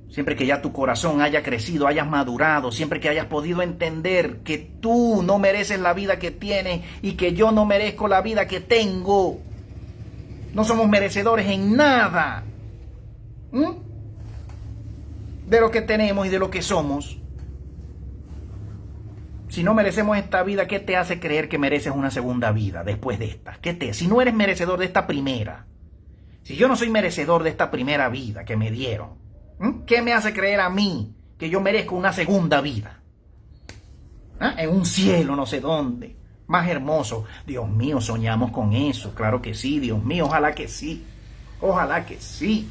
Siempre que ya tu corazón haya crecido, hayas madurado, siempre que hayas podido entender que tú no mereces la vida que tienes y que yo no merezco la vida que tengo. No somos merecedores en nada de lo que tenemos y de lo que somos. Si no merecemos esta vida, ¿qué te hace creer que mereces una segunda vida después de esta? Si no eres merecedor de esta primera, si yo no soy merecedor de esta primera vida que me dieron, ¿qué me hace creer a mí que yo merezco una segunda vida? En un cielo no sé dónde, más hermoso. Dios mío, soñamos con eso. Claro que sí, Dios mío, ojalá que sí. Ojalá que sí.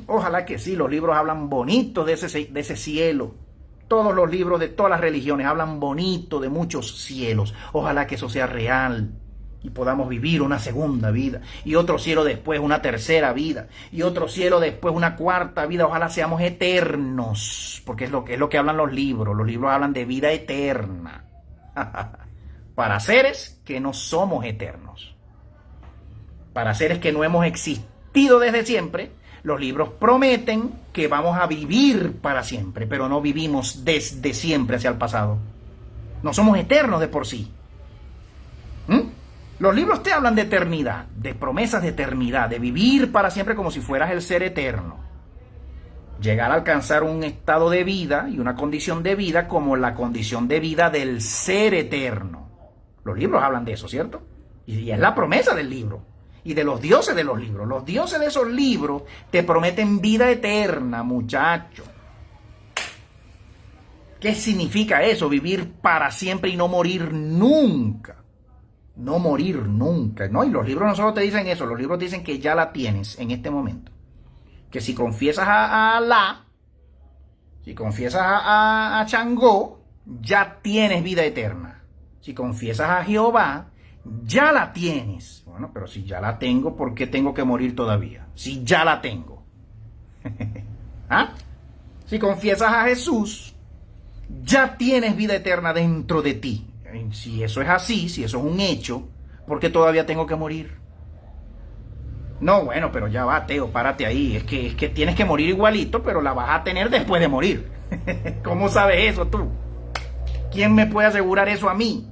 Ojalá que sí. Los libros hablan bonito de ese cielo. Todos los libros de todas las religiones hablan bonito de muchos cielos. Ojalá que eso sea real y podamos vivir una segunda vida y otro cielo después, una tercera vida y otro cielo después, una cuarta vida. Ojalá seamos eternos, porque es lo que hablan los libros. Los libros hablan de vida eterna para seres que no somos eternos, para seres que no hemos existido desde siempre. Los libros prometen que vamos a vivir para siempre, pero no vivimos desde siempre hacia el pasado. No somos eternos de por sí. Los libros te hablan de eternidad, de promesas de eternidad, de vivir para siempre como si fueras el ser eterno. Llegar a alcanzar un estado de vida y una condición de vida como la condición de vida del ser eterno. Los libros hablan de eso, ¿cierto? Y es la promesa del libro. Y de los dioses de los libros. Los dioses de esos libros te prometen vida eterna, muchacho. ¿Qué significa eso? Vivir para siempre y no morir nunca. No morir nunca, ¿no? Y los libros no solo te dicen eso, los libros te dicen que ya la tienes en este momento. Que si confiesas a Alá, si confiesas a Changó, ya tienes vida eterna. Si confiesas a Jehová, ya la tienes. Bueno, pero si ya la tengo, ¿por qué tengo que morir todavía? Si ya la tengo. ¿Ah? Si confiesas a Jesús, ya tienes vida eterna dentro de ti. Si eso es así, si eso es un hecho, ¿por qué todavía tengo que morir? No, bueno, pero ya va, Teo, párate ahí. Es que tienes que morir igualito, pero la vas a tener después de morir. ¿Cómo sabes eso tú? ¿Quién me puede asegurar eso a mí?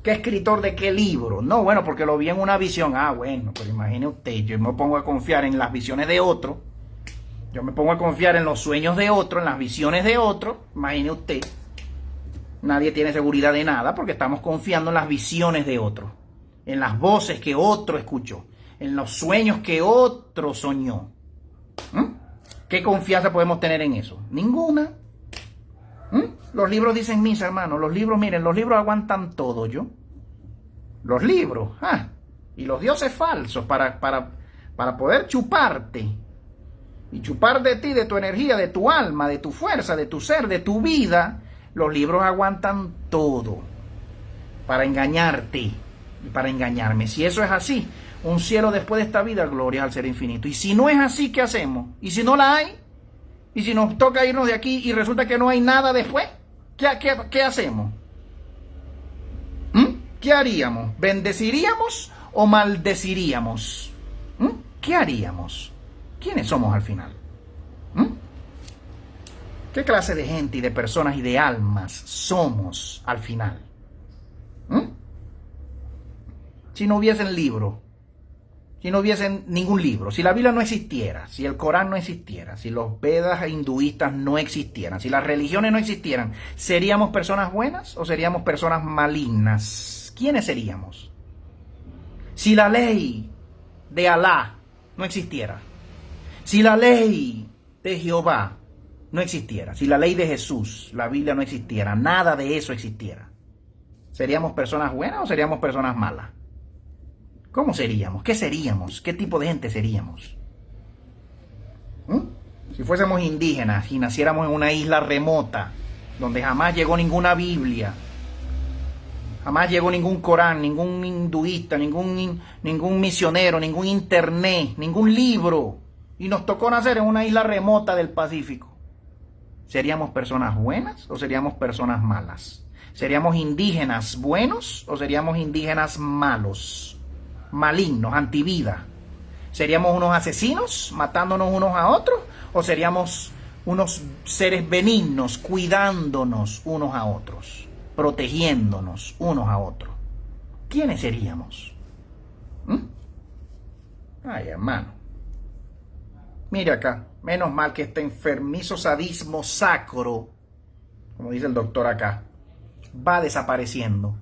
¿Qué escritor de qué libro? No, bueno, porque lo vi en una visión. Ah, bueno, pero imagine usted, yo me pongo a confiar en las visiones de otro. Yo me pongo a confiar en los sueños de otro, en las visiones de otro. Imagine usted. Nadie tiene seguridad de nada porque estamos confiando en las visiones de otro, en las voces que otro escuchó, en los sueños que otro soñó. ¿Qué confianza podemos tener en eso? Ninguna. Los libros dicen mis hermanos, los libros, miren, los libros aguantan todo, ¿yo? Los libros, y los dioses falsos para poder chuparte y chupar de ti, de tu energía, de tu alma, de tu fuerza, de tu ser, de tu vida. Los libros aguantan todo para engañarte y para engañarme. Si eso es así, un cielo después de esta vida, gloria al ser infinito. Y si no es así, ¿qué hacemos? ¿Y si no la hay? ¿Y si nos toca irnos de aquí y resulta que no hay nada después? ¿Qué hacemos? ¿Qué haríamos? ¿Bendeciríamos o maldeciríamos? ¿Qué haríamos? ¿Quiénes somos al final? ¿Qué clase de gente y de personas y de almas somos al final? Si no hubiesen libro, si no hubiesen ningún libro, si la Biblia no existiera, si el Corán no existiera, si los Vedas hinduistas no existieran, si las religiones no existieran, ¿seríamos personas buenas o seríamos personas malignas? ¿Quiénes seríamos? Si la ley de Alá no existiera, si la ley de Jehová no existiera, si la ley de Jesús, la Biblia no existiera, nada de eso existiera, ¿seríamos personas buenas o seríamos personas malas? ¿Cómo seríamos? ¿Qué seríamos? ¿Qué tipo de gente seríamos? Si fuésemos indígenas y naciéramos en una isla remota, donde jamás llegó ninguna Biblia, jamás llegó ningún Corán, ningún hinduista, ningún misionero, ningún internet, ningún libro, y nos tocó nacer en una isla remota del Pacífico. ¿Seríamos personas buenas o seríamos personas malas? ¿Seríamos indígenas buenos o seríamos indígenas malos, malignos, antivida? ¿Seríamos unos asesinos matándonos unos a otros o seríamos unos seres benignos cuidándonos unos a otros, protegiéndonos unos a otros? ¿Quiénes seríamos? Ay, hermano. Mire acá, menos mal que este enfermizo sadismo sacro, como dice el doctor acá, va desapareciendo.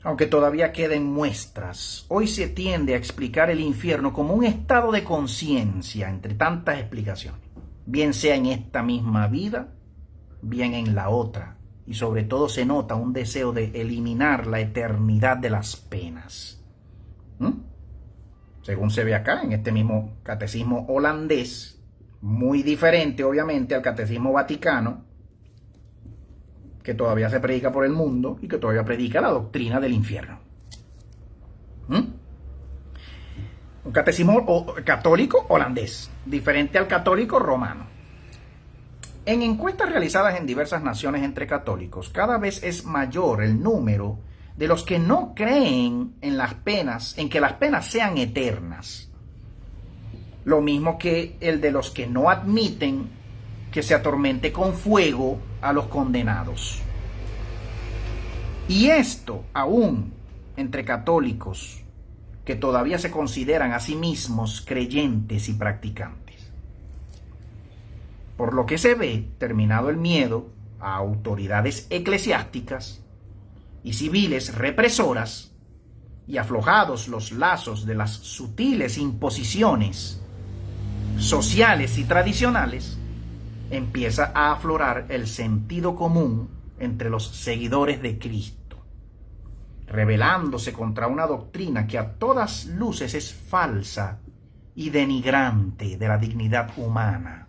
Aunque todavía queden muestras, hoy se tiende a explicar el infierno como un estado de conciencia entre tantas explicaciones, bien sea en esta misma vida, bien en la otra, y sobre todo se nota un deseo de eliminar la eternidad de las penas. Según se ve acá en este mismo catecismo holandés, muy diferente obviamente al catecismo vaticano, que todavía se predica por el mundo y que todavía predica la doctrina del infierno. Un catecismo católico holandés, diferente al católico romano. En encuestas realizadas en diversas naciones entre católicos, cada vez es mayor el número de los que no creen en las penas, en que las penas sean eternas. Lo mismo que el de los que no admiten que se atormente con fuego a los condenados. Y esto aún entre católicos que todavía se consideran a sí mismos creyentes y practicantes. Por lo que se ve, terminado el miedo a autoridades eclesiásticas y civiles represoras, y aflojados los lazos de las sutiles imposiciones sociales y tradicionales, empieza a aflorar el sentido común entre los seguidores de Cristo, rebelándose contra una doctrina que a todas luces es falsa y denigrante de la dignidad humana.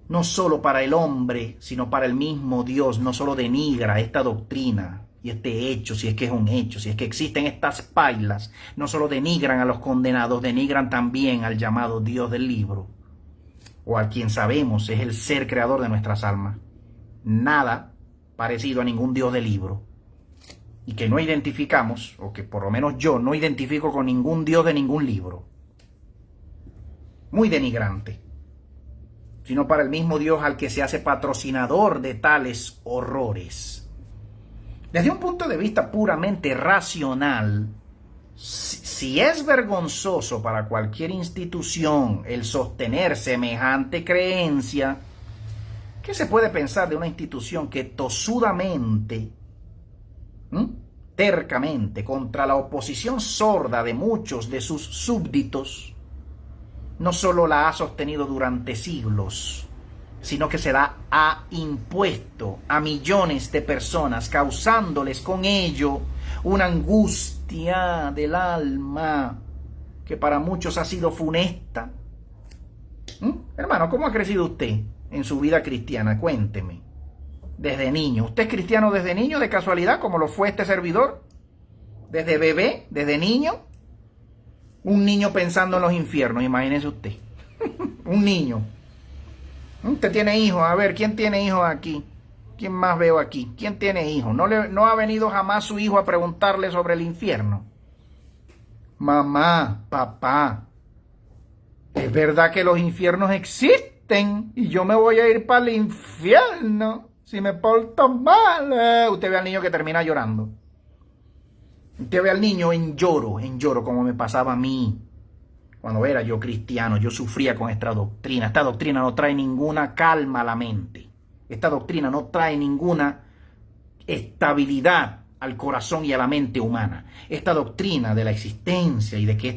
No solo para el hombre, sino para el mismo Dios, no solo denigra esta doctrina y este hecho, si es que es un hecho, si es que existen estas pailas, no solo denigran a los condenados, denigran también al llamado Dios del libro, o al quien sabemos es el ser creador de nuestras almas. Nada parecido a ningún Dios del libro, y que no identificamos, o que por lo menos yo no identifico con ningún Dios de ningún libro. Muy denigrante. Sino para el mismo Dios al que se hace patrocinador de tales horrores. Desde un punto de vista puramente racional, si es vergonzoso para cualquier institución el sostener semejante creencia, ¿qué se puede pensar de una institución que tosudamente, tercamente, contra la oposición sorda de muchos de sus súbditos, no solo la ha sostenido durante siglos, sino que se la ha impuesto a millones de personas, causándoles con ello una angustia del alma que para muchos ha sido funesta? Hermano, ¿cómo ha crecido usted en su vida cristiana? Cuénteme. Desde niño. ¿Usted es cristiano desde niño, de casualidad, como lo fue este servidor? ¿Desde bebé? ¿Desde niño? Un niño pensando en los infiernos, imagínese usted. Un niño. Usted tiene hijos. A ver, ¿quién tiene hijos aquí? ¿Quién más veo aquí? ¿Quién tiene hijos? ¿No ha venido jamás su hijo a preguntarle sobre el infierno? Mamá, papá, ¿es verdad que los infiernos existen? Y yo me voy a ir para el infierno si me porto mal. Usted ve al niño que termina llorando. Usted ve al niño en lloro, como me pasaba a mí. Cuando era yo cristiano, yo sufría con esta doctrina. Esta doctrina no trae ninguna calma a la mente. Esta doctrina no trae ninguna estabilidad al corazón y a la mente humana. Esta doctrina de la existencia y de que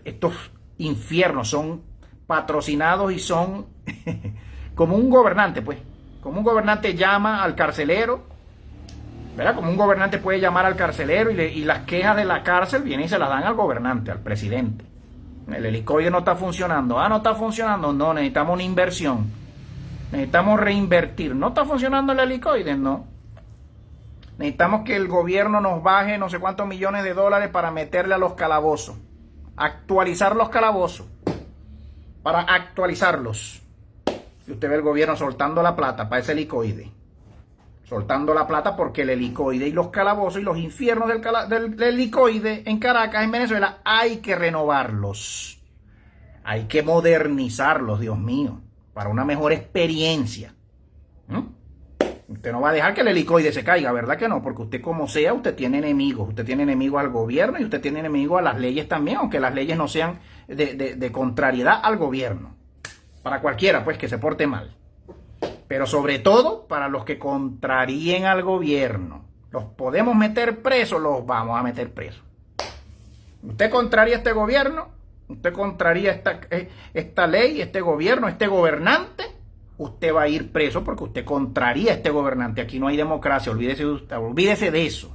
estos infiernos son patrocinados y son como un gobernante, pues. Como un gobernante llama al carcelero, ¿verdad? Como un gobernante puede llamar al carcelero y las quejas de la cárcel vienen y se las dan al gobernante, al presidente. El helicoide no está funcionando. No está funcionando. No, necesitamos una inversión. Necesitamos reinvertir. ¿No está funcionando el helicoide? No. Necesitamos que el gobierno nos baje no sé cuántos millones de dólares para meterle a los calabozos. actualizar los calabozos, para actualizarlos. Y usted ve el gobierno soltando la plata para ese helicoide. Soltando la plata porque el helicoide y los calabozos y los infiernos del helicoide en Caracas, en Venezuela, hay que renovarlos. Hay que modernizarlos, Dios mío, para una mejor experiencia. Usted no va a dejar que el helicoide se caiga, ¿verdad que no? Porque usted como sea, usted tiene enemigos. Usted tiene enemigos al gobierno y usted tiene enemigos a las leyes también, aunque las leyes no sean de contrariedad al gobierno. Para cualquiera, pues, que se porte mal. Pero sobre todo para los que contraríen al gobierno. ¿Los podemos meter presos? Los vamos a meter presos. Usted contraría este gobierno, usted contraría esta ley, este gobierno, este gobernante, usted va a ir preso porque usted contraría a este gobernante. Aquí no hay democracia, olvídese de eso.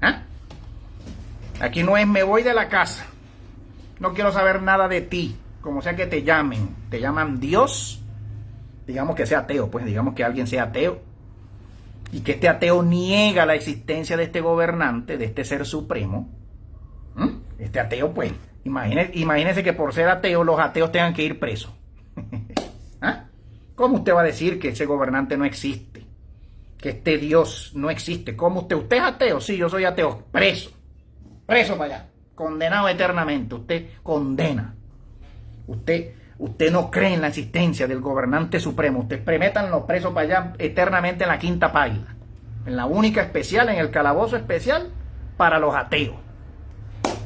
¿Ah? Aquí no es me voy de la casa, no quiero saber nada de ti, como sea que te llaman Dios. Digamos que sea ateo, pues digamos que alguien sea ateo y que este ateo niega la existencia de este gobernante, de este ser supremo. Este ateo, pues, imagínese que por ser ateo los ateos tengan que ir presos. ¿Ah? ¿Cómo usted va a decir que ese gobernante no existe? Que este Dios no existe. ¿Cómo usted es ateo? Sí, yo soy ateo. Preso para allá, condenado eternamente. Usted condena. Usted no cree en la existencia del gobernante supremo. Usted métanlo preso para allá eternamente en la quinta paila. En la única especial, en el calabozo especial para los ateos.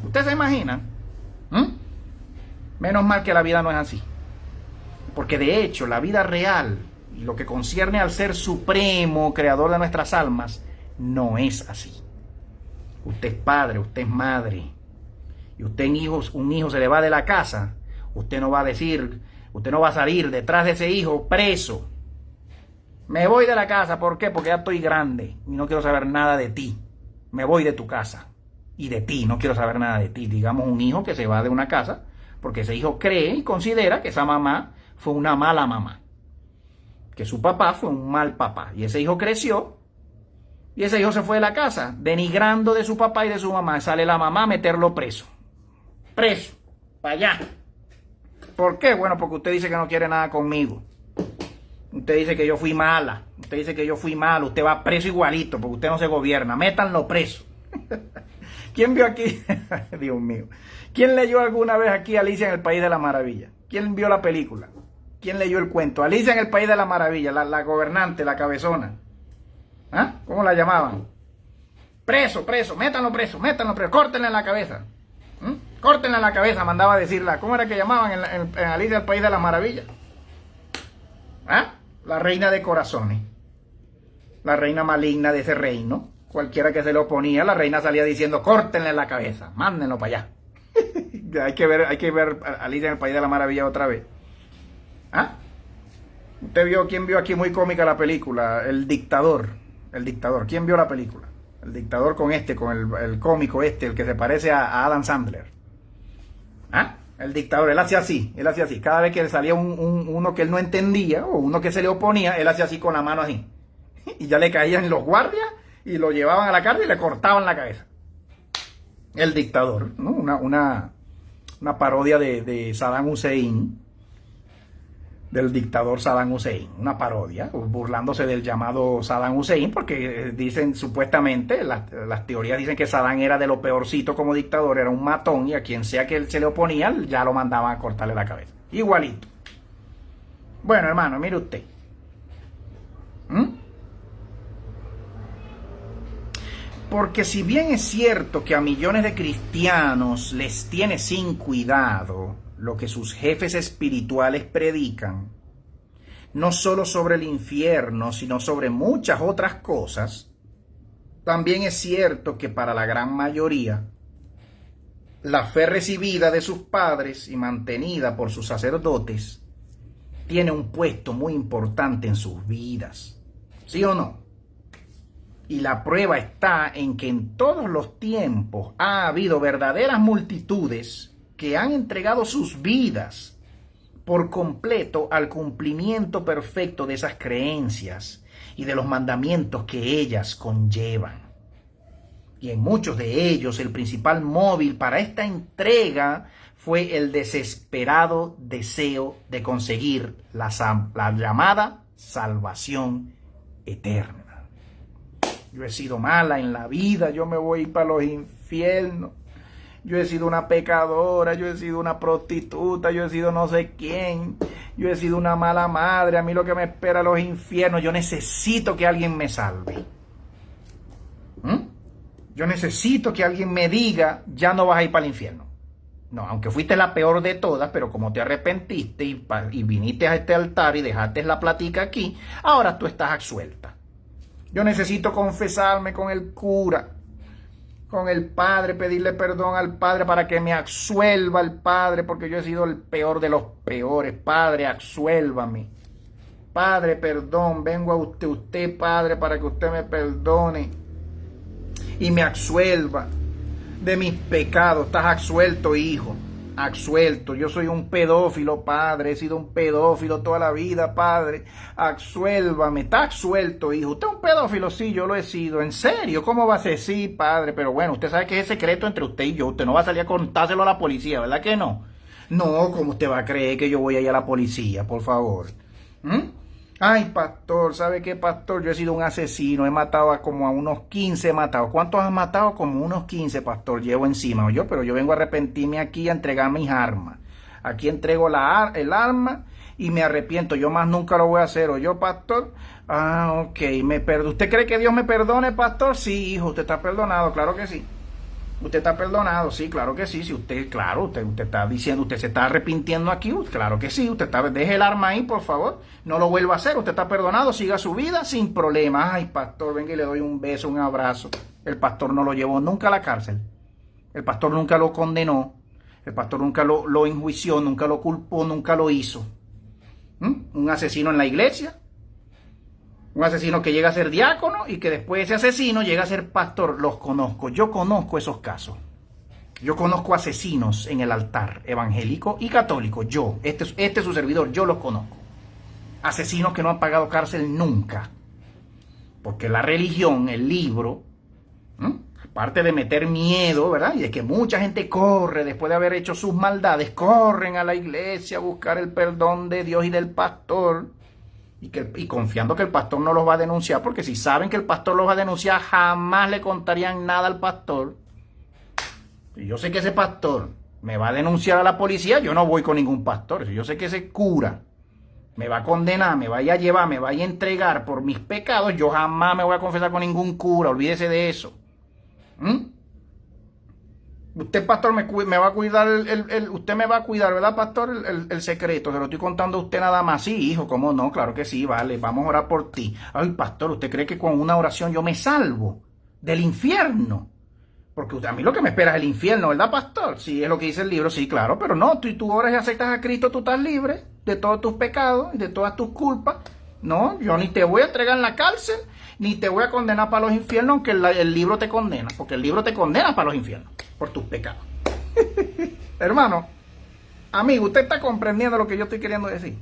¿Usted se imagina? Menos mal que la vida no es así. Porque de hecho, la vida real y lo que concierne al ser supremo, creador de nuestras almas, no es así. Usted es padre, usted es madre. Y usted un hijo se le va de la casa. Usted no va a salir detrás de ese hijo preso. Me voy de la casa, ¿por qué? Porque ya estoy grande y no quiero saber nada de ti. Me voy de tu casa y de ti, no quiero saber nada de ti. Digamos un hijo que se va de una casa porque ese hijo cree y considera que esa mamá fue una mala mamá. Que su papá fue un mal papá. Y ese hijo creció y ese hijo se fue de la casa denigrando de su papá y de su mamá. Sale la mamá a meterlo preso. Preso, para allá. ¿Por qué? Bueno, porque usted dice que no quiere nada conmigo. Usted dice que yo fui mala. Usted dice que yo fui malo. Usted va preso igualito porque usted no se gobierna. Métanlo preso. ¿Quién vio aquí? Dios mío. ¿Quién leyó alguna vez aquí Alicia en el País de la Maravilla? ¿Quién vio la película? ¿Quién leyó el cuento? Alicia en el País de la Maravilla. La gobernante, la cabezona. ¿Ah? ¿Cómo la llamaban? Preso, métanlo preso. Córtenle en la cabeza. Córtenle la cabeza, mandaba a decirla. ¿Cómo era que llamaban en Alicia el País de las Maravillas? ¿Ah? La reina de corazones. La reina maligna de ese reino. Cualquiera que se le oponía, la reina salía diciendo, córtenle la cabeza, mándenlo para allá. hay que ver Alicia en el País de las Maravillas otra vez. ¿Ah? ¿Quién vio aquí muy cómica la película? El dictador. ¿Quién vio la película? El dictador con el cómico el que se parece a Adam Sandler. ¿Ah? El dictador, él hacía así. Cada vez que le salía uno que él no entendía o uno que se le oponía, él hacía así con la mano así. Y ya le caían los guardias y lo llevaban a la cárcel y le cortaban la cabeza. El dictador, ¿no? Una parodia de Saddam Hussein. Del dictador Saddam Hussein, una parodia, burlándose del llamado Saddam Hussein, porque dicen supuestamente, las teorías dicen que Saddam era de lo peorcito como dictador, era un matón y a quien sea que él se le oponía, ya lo mandaban a cortarle la cabeza. Igualito. Bueno, hermano, mire usted. Porque si bien es cierto que a millones de cristianos les tiene sin cuidado lo que sus jefes espirituales predican, no solo sobre el infierno, sino sobre muchas otras cosas, también es cierto que para la gran mayoría, la fe recibida de sus padres y mantenida por sus sacerdotes tiene un puesto muy importante en sus vidas. ¿Sí o no? Y la prueba está en que en todos los tiempos ha habido verdaderas multitudes que han entregado sus vidas por completo al cumplimiento perfecto de esas creencias y de los mandamientos que ellas conllevan. Y en muchos de ellos el principal móvil para esta entrega fue el desesperado deseo de conseguir la llamada salvación eterna. Yo he sido mala en la vida, yo me voy para los infiernos. Yo he sido una pecadora, yo he sido una prostituta, yo he sido no sé quién, yo he sido una mala madre, a mí lo que me espera es los infiernos, yo necesito que alguien me salve. Yo necesito que alguien me diga, ya no vas a ir para el infierno. No, aunque fuiste la peor de todas, pero como te arrepentiste y viniste a este altar y dejaste la platica aquí, ahora tú estás absuelta. Yo necesito confesarme con el cura, con el Padre, pedirle perdón al Padre para que me absuelva el Padre, porque yo he sido el peor de los peores. Padre, absuélvame. Padre, perdón, vengo a usted, Padre, para que usted me perdone y me absuelva de mis pecados. Estás absuelto, hijo, absuelto. Yo soy un pedófilo, Padre, he sido un pedófilo toda la vida, Padre, absuélvame. Está absuelto, hijo. ¿Usted es un pedófilo? Sí, yo lo he sido. ¿En serio? ¿Cómo va a ser? Sí, Padre, pero bueno, usted sabe que es secreto entre usted y yo. Usted no va a salir a contárselo a la policía, ¿verdad que no? No, ¿cómo usted va a creer que yo voy a ir a la policía, por favor? Ay, pastor, ¿sabe qué, pastor? Yo he sido un asesino, he matado como a unos 15 he matado. ¿Cuántos has matado? Como unos 15, pastor, llevo encima. Pero yo vengo a arrepentirme aquí, a entregar mis armas. Aquí entrego el arma y me arrepiento. Yo más nunca lo voy a hacer. ¿O yo, pastor? Ah, ok, ¿Usted cree que Dios me perdone, pastor? Sí, hijo, usted está perdonado, claro que sí. Usted está perdonado, sí, claro que sí. Si usted, claro, usted está diciendo, usted se está arrepintiendo aquí, claro que sí. Deje el arma ahí, por favor. No lo vuelva a hacer. Usted está perdonado, siga su vida sin problema. Ay, pastor, venga y le doy un beso, un abrazo. El pastor no lo llevó nunca a la cárcel. El pastor nunca lo condenó. El pastor nunca lo enjuició, nunca lo culpó, nunca lo hizo. Un asesino en la iglesia. Un asesino que llega a ser diácono y que después ese asesino llega a ser pastor. Los conozco. Yo conozco esos casos. Yo conozco asesinos en el altar evangélico y católico. Yo, este es su servidor, yo los conozco. Asesinos que no han pagado cárcel nunca. Porque la religión, el libro, aparte de meter miedo, ¿verdad? Y de que mucha gente corre después de haber hecho sus maldades, corren a la iglesia a buscar el perdón de Dios y del pastor. Y confiando que el pastor no los va a denunciar, porque si saben que el pastor los va a denunciar, jamás le contarían nada al pastor. Y yo sé que ese pastor me va a denunciar a la policía, yo no voy con ningún pastor. Si yo sé que ese cura me va a condenar, me vaya a llevar, me vaya a entregar por mis pecados, yo jamás me voy a confesar con ningún cura, olvídese de eso. Usted, pastor, me va a cuidar usted me va a cuidar, ¿verdad, pastor? El secreto, se lo estoy contando a usted nada más. Sí, hijo, ¿cómo no? Claro que sí, vale, vamos a orar por ti. Ay, pastor, ¿usted cree que con una oración yo me salvo del infierno? Porque a mí lo que me espera es el infierno, ¿verdad, pastor? Sí, es lo que dice el libro, sí, claro, pero no, tú oras y aceptas a Cristo, tú estás libre de todos tus pecados y de todas tus culpas. No, yo ni te voy a entregar en la cárcel, ni te voy a condenar para los infiernos, aunque el libro te condena, porque el libro te condena para los infiernos, por tus pecados. Hermano, amigo, usted está comprendiendo lo que yo estoy queriendo decir.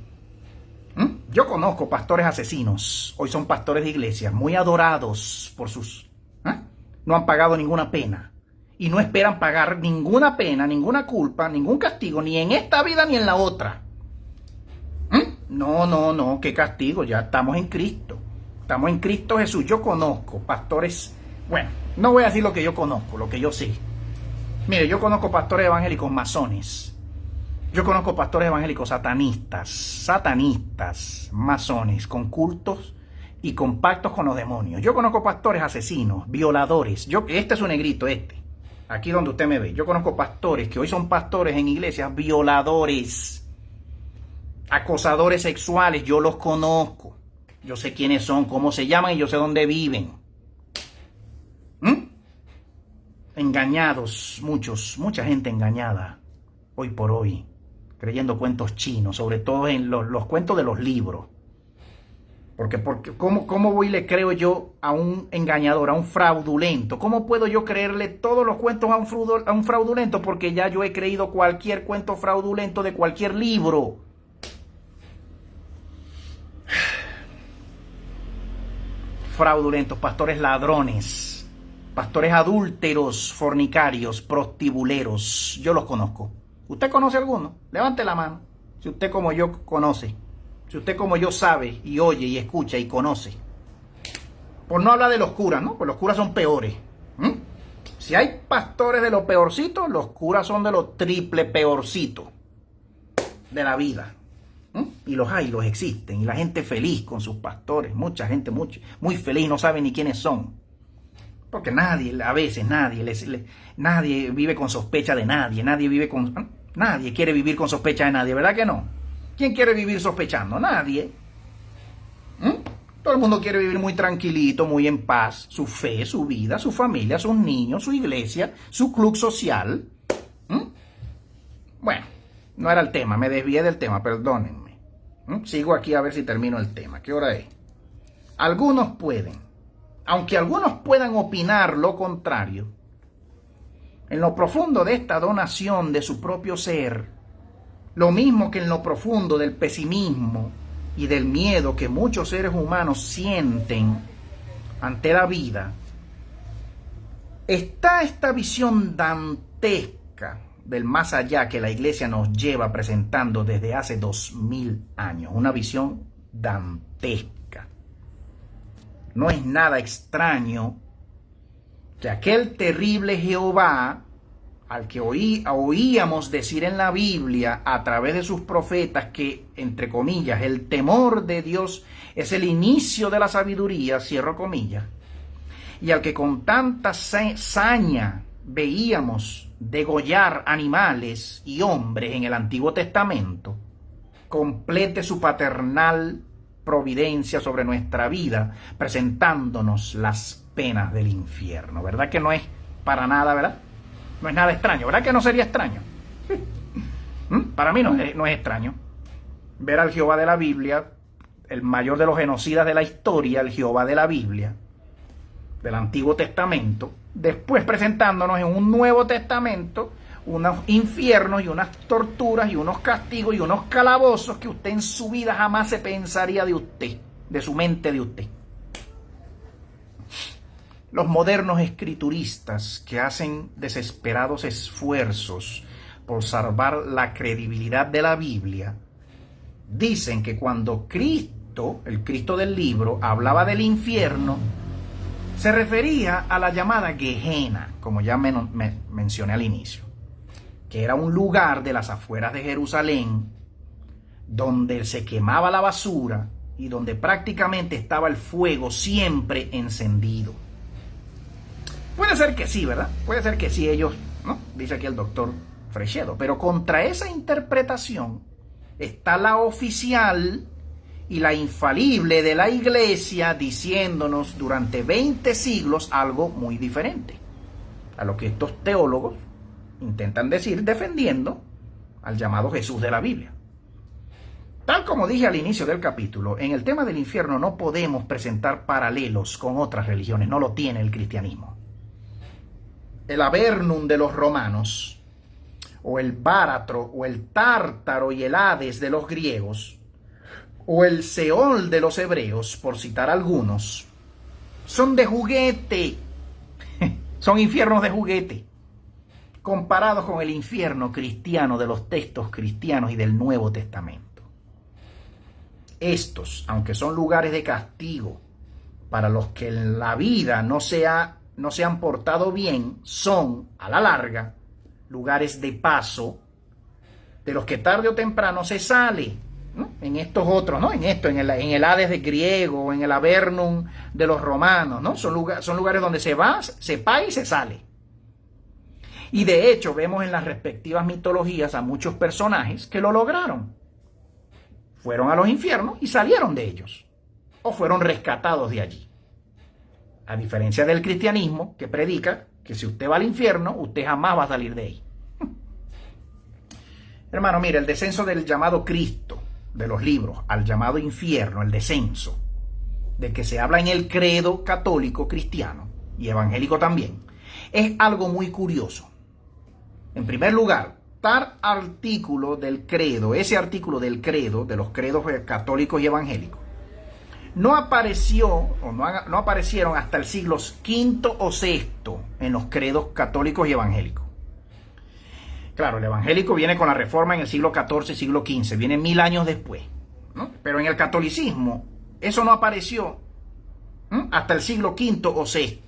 Yo conozco pastores asesinos, hoy son pastores de iglesias, muy adorados por sus... No han pagado ninguna pena, y no esperan pagar ninguna pena, ninguna culpa, ningún castigo, ni en esta vida ni en la otra. No, qué castigo, ya estamos en Cristo. Estamos en Cristo Jesús. Yo conozco pastores, bueno, no voy a decir lo que yo conozco, lo que yo sé. Mire, yo conozco pastores evangélicos masones. Yo conozco pastores evangélicos satanistas, masones, con cultos y con pactos con los demonios. Yo conozco pastores asesinos, violadores. Este es un negrito, aquí donde usted me ve. Yo conozco pastores que hoy son pastores en iglesias, violadores, acosadores sexuales. Yo los conozco. Yo sé quiénes son, cómo se llaman y yo sé dónde viven. Engañados, mucha gente engañada hoy por hoy, creyendo cuentos chinos, sobre todo en los cuentos de los libros. Porque ¿cómo voy y le creo yo a un engañador, a un fraudulento? ¿Cómo puedo yo creerle todos los cuentos a un fraudulento? Porque ya yo he creído cualquier cuento fraudulento de cualquier libro. Fraudulentos, pastores ladrones, pastores adúlteros, fornicarios, prostibuleros. Yo los conozco. ¿Usted conoce alguno? Levante la mano. Si usted como yo conoce. Si usted como yo sabe y oye y escucha y conoce. Por no hablar de los curas, ¿no? Pues los curas son peores. Si hay pastores de lo peorcito, los curas son de lo triple peorcito de la vida. Y los hay, los existen. Y la gente feliz con sus pastores. Mucha gente muy feliz, no sabe ni quiénes son. Porque nadie, a veces nadie vive con sospecha de nadie. Nadie quiere vivir con sospecha de nadie, ¿verdad que no? ¿Quién quiere vivir sospechando? Nadie. Todo el mundo quiere vivir muy tranquilito, muy en paz. Su fe, su vida, su familia, sus niños, su iglesia, su club social. Bueno, no era el tema, me desvié del tema, perdónenme. Sigo aquí a ver si termino el tema. ¿Qué hora es? Algunos pueden, aunque algunos puedan opinar lo contrario, en lo profundo de esta donación de su propio ser, lo mismo que en lo profundo del pesimismo y del miedo que muchos seres humanos sienten ante la vida, está esta visión dantesca del más allá que la iglesia nos lleva presentando desde hace 2000 años. Una visión dantesca. No es nada extraño que aquel terrible Jehová, al que oíamos decir en la Biblia a través de sus profetas que, entre comillas, el temor de Dios es el inicio de la sabiduría, cierro comillas, y al que con tanta saña veíamos degollar animales y hombres en el Antiguo Testamento, complete su paternal providencia sobre nuestra vida, presentándonos las penas del infierno. ¿Verdad que no es para nada, verdad? No es nada extraño, ¿verdad que no sería extraño? Para mí no es extraño ver al Jehová de la Biblia, el mayor de los genocidas de la historia, el Jehová de la Biblia, del Antiguo Testamento, después presentándonos en un Nuevo Testamento unos infiernos y unas torturas y unos castigos y unos calabozos que usted en su vida jamás se pensaría de usted, de su mente de usted. Los modernos escrituristas que hacen desesperados esfuerzos por salvar la credibilidad de la Biblia, dicen que cuando Cristo, el Cristo del libro, hablaba del infierno, se refería a la llamada Gehenna, como ya mencioné al inicio, que era un lugar de las afueras de Jerusalén donde se quemaba la basura y donde prácticamente estaba el fuego siempre encendido. Puede ser que sí, ¿verdad? Puede ser que sí ellos, ¿no? Dice aquí el doctor Frechedo, pero contra esa interpretación está la oficial y la infalible de la iglesia diciéndonos durante 20 siglos algo muy diferente a lo que estos teólogos intentan decir defendiendo al llamado Jesús de la Biblia. Tal como dije al inicio del capítulo, en el tema del infierno no podemos presentar paralelos con otras religiones, no lo tiene el cristianismo. El Avernum de los romanos, o el Báratro, o el Tártaro y el Hades de los griegos, o el Seol de los hebreos, por citar algunos, son de juguete, son infiernos de juguete, comparados con el infierno cristiano de los textos cristianos y del Nuevo Testamento. Estos, aunque son lugares de castigo para los que en la vida no se han portado bien, son, a la larga, lugares de paso de los que tarde o temprano se sale, ¿no? En estos otros, ¿no? En el Hades de griego, en el Avernum de los romanos, ¿no? Son lugares donde se va, se paga y se sale. Y de hecho vemos en las respectivas mitologías a muchos personajes que lo lograron. Fueron a los infiernos y salieron de ellos, o fueron rescatados de allí. A diferencia del cristianismo, que predica que si usted va al infierno, usted jamás va a salir de ahí. Hermano, mire, el descenso del llamado Cristo de los libros al llamado infierno, el descenso, de que se habla en el credo católico cristiano y evangélico también, es algo muy curioso. En primer lugar, tal artículo del credo, ese artículo del credo, de los credos católicos y evangélicos, no apareció o no aparecieron hasta el siglo V o VI en los credos católicos y evangélicos. Claro, el evangélico viene con la reforma en el siglo XIV y siglo XV, viene 1000 años después, ¿no? Pero en el catolicismo eso no apareció hasta el siglo V o VI.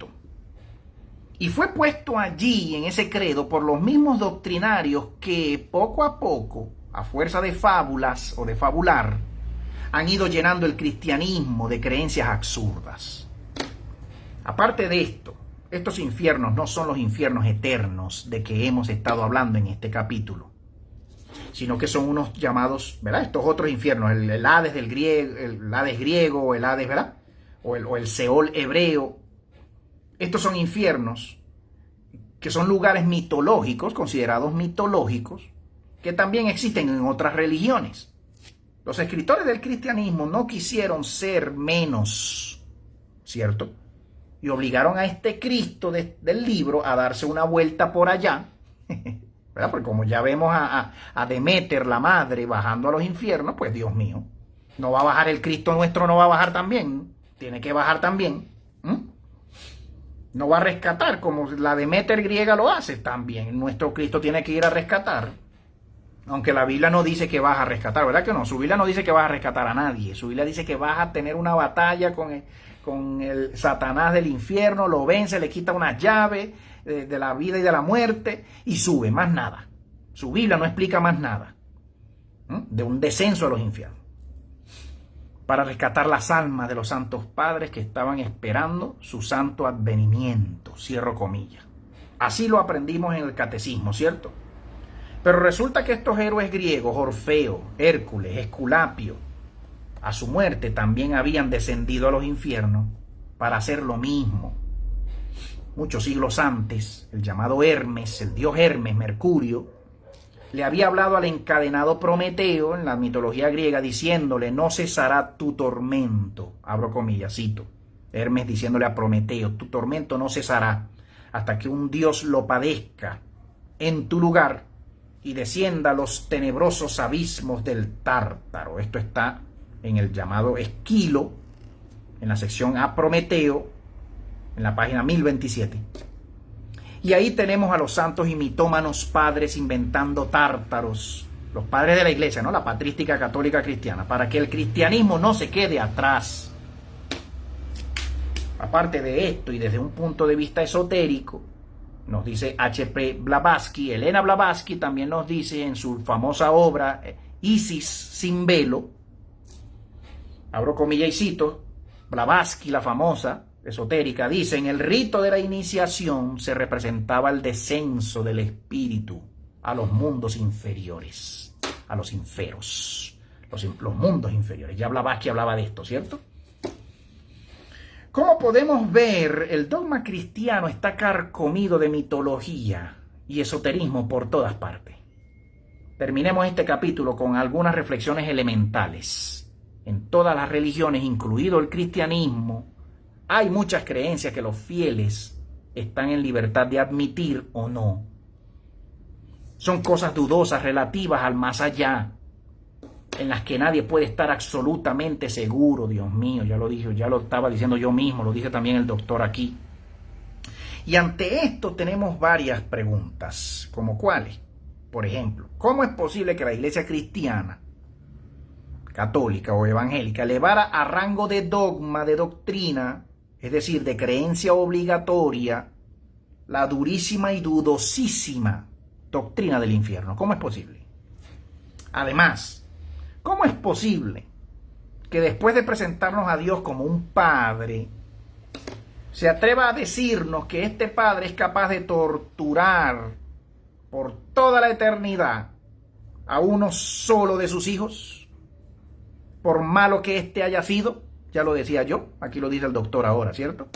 Y fue puesto allí en ese credo por los mismos doctrinarios que poco a poco, a fuerza de fábulas o de fabular, han ido llenando el cristianismo de creencias absurdas. Aparte de esto, estos infiernos no son los infiernos eternos de que hemos estado hablando en este capítulo, sino que son unos llamados, ¿verdad? Estos otros infiernos, el Hades del griego, el Hades griego, el Hades, ¿verdad? O el Seol hebreo. Estos son infiernos que son lugares mitológicos, considerados mitológicos, que también existen en otras religiones. Los escritores del cristianismo no quisieron ser menos, ¿cierto? Y obligaron a este Cristo del libro a darse una vuelta por allá, ¿verdad? Porque como ya vemos a Deméter, la madre, bajando a los infiernos, pues Dios mío, no va a bajar el Cristo nuestro, no va a bajar también, tiene que bajar también. No va a rescatar como la Deméter griega lo hace también. Nuestro Cristo tiene que ir a rescatar. Aunque la Biblia no dice que vas a rescatar, ¿verdad que no? Su Biblia no dice que vas a rescatar a nadie. Su Biblia dice que vas a tener una batalla con el Satanás del infierno, lo vence, le quita una llave de la vida y de la muerte y sube, más nada. Su Biblia no explica más nada de un descenso a los infiernos, para rescatar las almas de los santos padres que estaban esperando su santo advenimiento, cierro comillas. Así lo aprendimos en el catecismo, ¿cierto? Pero resulta que estos héroes griegos, Orfeo, Hércules, Esculapio, a su muerte también habían descendido a los infiernos para hacer lo mismo. Muchos siglos antes, el llamado Hermes, el dios Hermes, Mercurio, le había hablado al encadenado Prometeo en la mitología griega diciéndole: no cesará tu tormento, abro comillas, cito, Hermes diciéndole a Prometeo: tu tormento no cesará hasta que un dios lo padezca en tu lugar y descienda a los tenebrosos abismos del Tártaro. Esto está en el llamado Esquilo, en la sección A Prometeo, en la página 1027. Y ahí tenemos a los santos y mitómanos padres inventando tártaros, los padres de la iglesia, ¿no? La patrística católica cristiana, para que el cristianismo no se quede atrás. Aparte de esto, y desde un punto de vista esotérico, nos dice H.P. Blavatsky, Elena Blavatsky también nos dice en su famosa obra Isis sin velo, abro comillas y cito, Blavatsky, la famosa esotérica, dice: en el rito de la iniciación se representaba el descenso del espíritu a los mundos inferiores, a los inferos, los mundos inferiores. Ya Blavatsky hablaba de esto, ¿cierto? Como podemos ver, el dogma cristiano está carcomido de mitología y esoterismo por todas partes. Terminemos este capítulo con algunas reflexiones elementales. En todas las religiones, incluido el cristianismo, hay muchas creencias que los fieles están en libertad de admitir o no. Son cosas dudosas relativas al más allá, en las que nadie puede estar absolutamente seguro. Dios mío, ya lo dije, ya lo estaba diciendo yo mismo, lo dije también el doctor aquí. Y ante esto tenemos varias preguntas, como cuáles. Por ejemplo, ¿cómo es posible que la iglesia cristiana, católica o evangélica, elevara a rango de dogma, de doctrina, es decir, de creencia obligatoria, la durísima y dudosísima doctrina del infierno? ¿Cómo es posible? Además, ¿cómo es posible que después de presentarnos a Dios como un padre, se atreva a decirnos que este padre es capaz de torturar por toda la eternidad a uno solo de sus hijos, por malo que éste haya sido? Ya lo decía yo, aquí lo dice el doctor ahora, ¿cierto?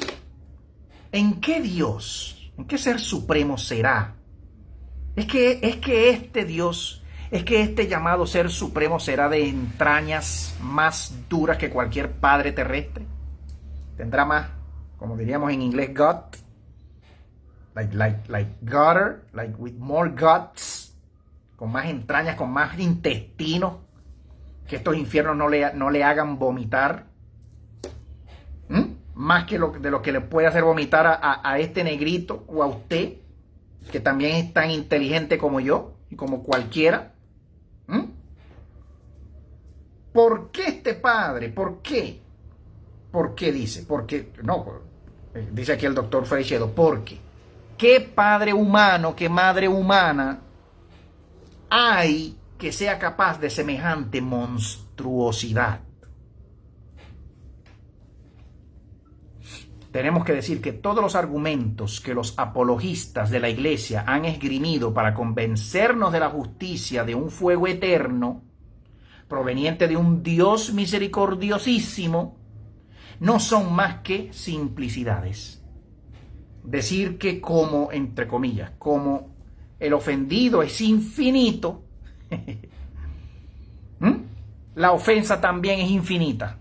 ¿En qué Dios, en qué ser supremo será? Es que este Dios, es que este llamado ser supremo será de entrañas más duras que cualquier padre terrestre. Tendrá más, como diríamos en inglés, gut, like gutter, like with more guts, con más entrañas, con más intestinos, que estos infiernos no le hagan vomitar. más que de lo que le puede hacer vomitar a este negrito o a usted, que también es tan inteligente como yo y como cualquiera. ¿Por qué este padre? ¿Por qué? ¿Por qué dice? Porque, no, dice aquí el doctor Freixedo, ¿por qué? ¿Qué padre humano, qué madre humana hay que sea capaz de semejante monstruosidad? Tenemos que decir que todos los argumentos que los apologistas de la iglesia han esgrimido para convencernos de la justicia de un fuego eterno proveniente de un Dios misericordiosísimo no son más que simplicidades. Decir que como, entre comillas, como el ofendido es infinito, la ofensa también es infinita.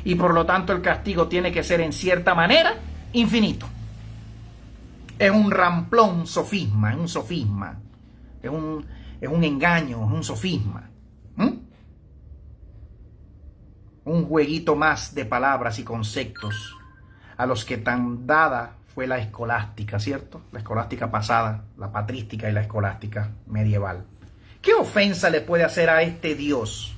Y por lo tanto el castigo tiene que ser en cierta manera infinito. Es un ramplón sofisma, es un sofisma, es un engaño, es un sofisma. Un jueguito más de palabras y conceptos a los que tan dada fue la escolástica, ¿cierto? La escolástica pasada, la patrística y la escolástica medieval. ¿Qué ofensa le puede hacer a este Dios?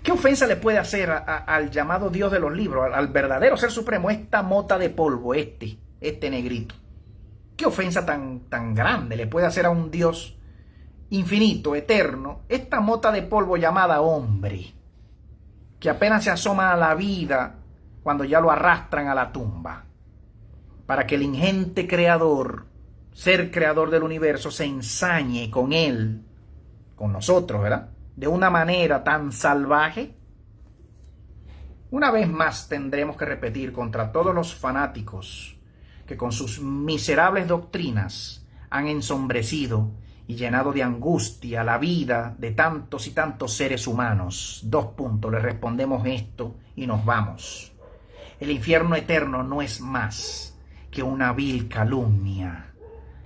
¿Qué ofensa le puede hacer al llamado Dios de los libros, al verdadero Ser Supremo, esta mota de polvo, este negrito? ¿Qué ofensa tan grande le puede hacer a un Dios infinito, eterno, esta mota de polvo llamada hombre, que apenas se asoma a la vida cuando ya lo arrastran a la tumba, para que el ingente creador, ser creador del universo, se ensañe con él, con nosotros, ¿verdad?, de una manera tan salvaje? Una vez más tendremos que repetir contra todos los fanáticos que con sus miserables doctrinas han ensombrecido y llenado de angustia la vida de tantos y tantos seres humanos. 2 puntos, le respondemos esto y nos vamos. El infierno eterno no es más que una vil calumnia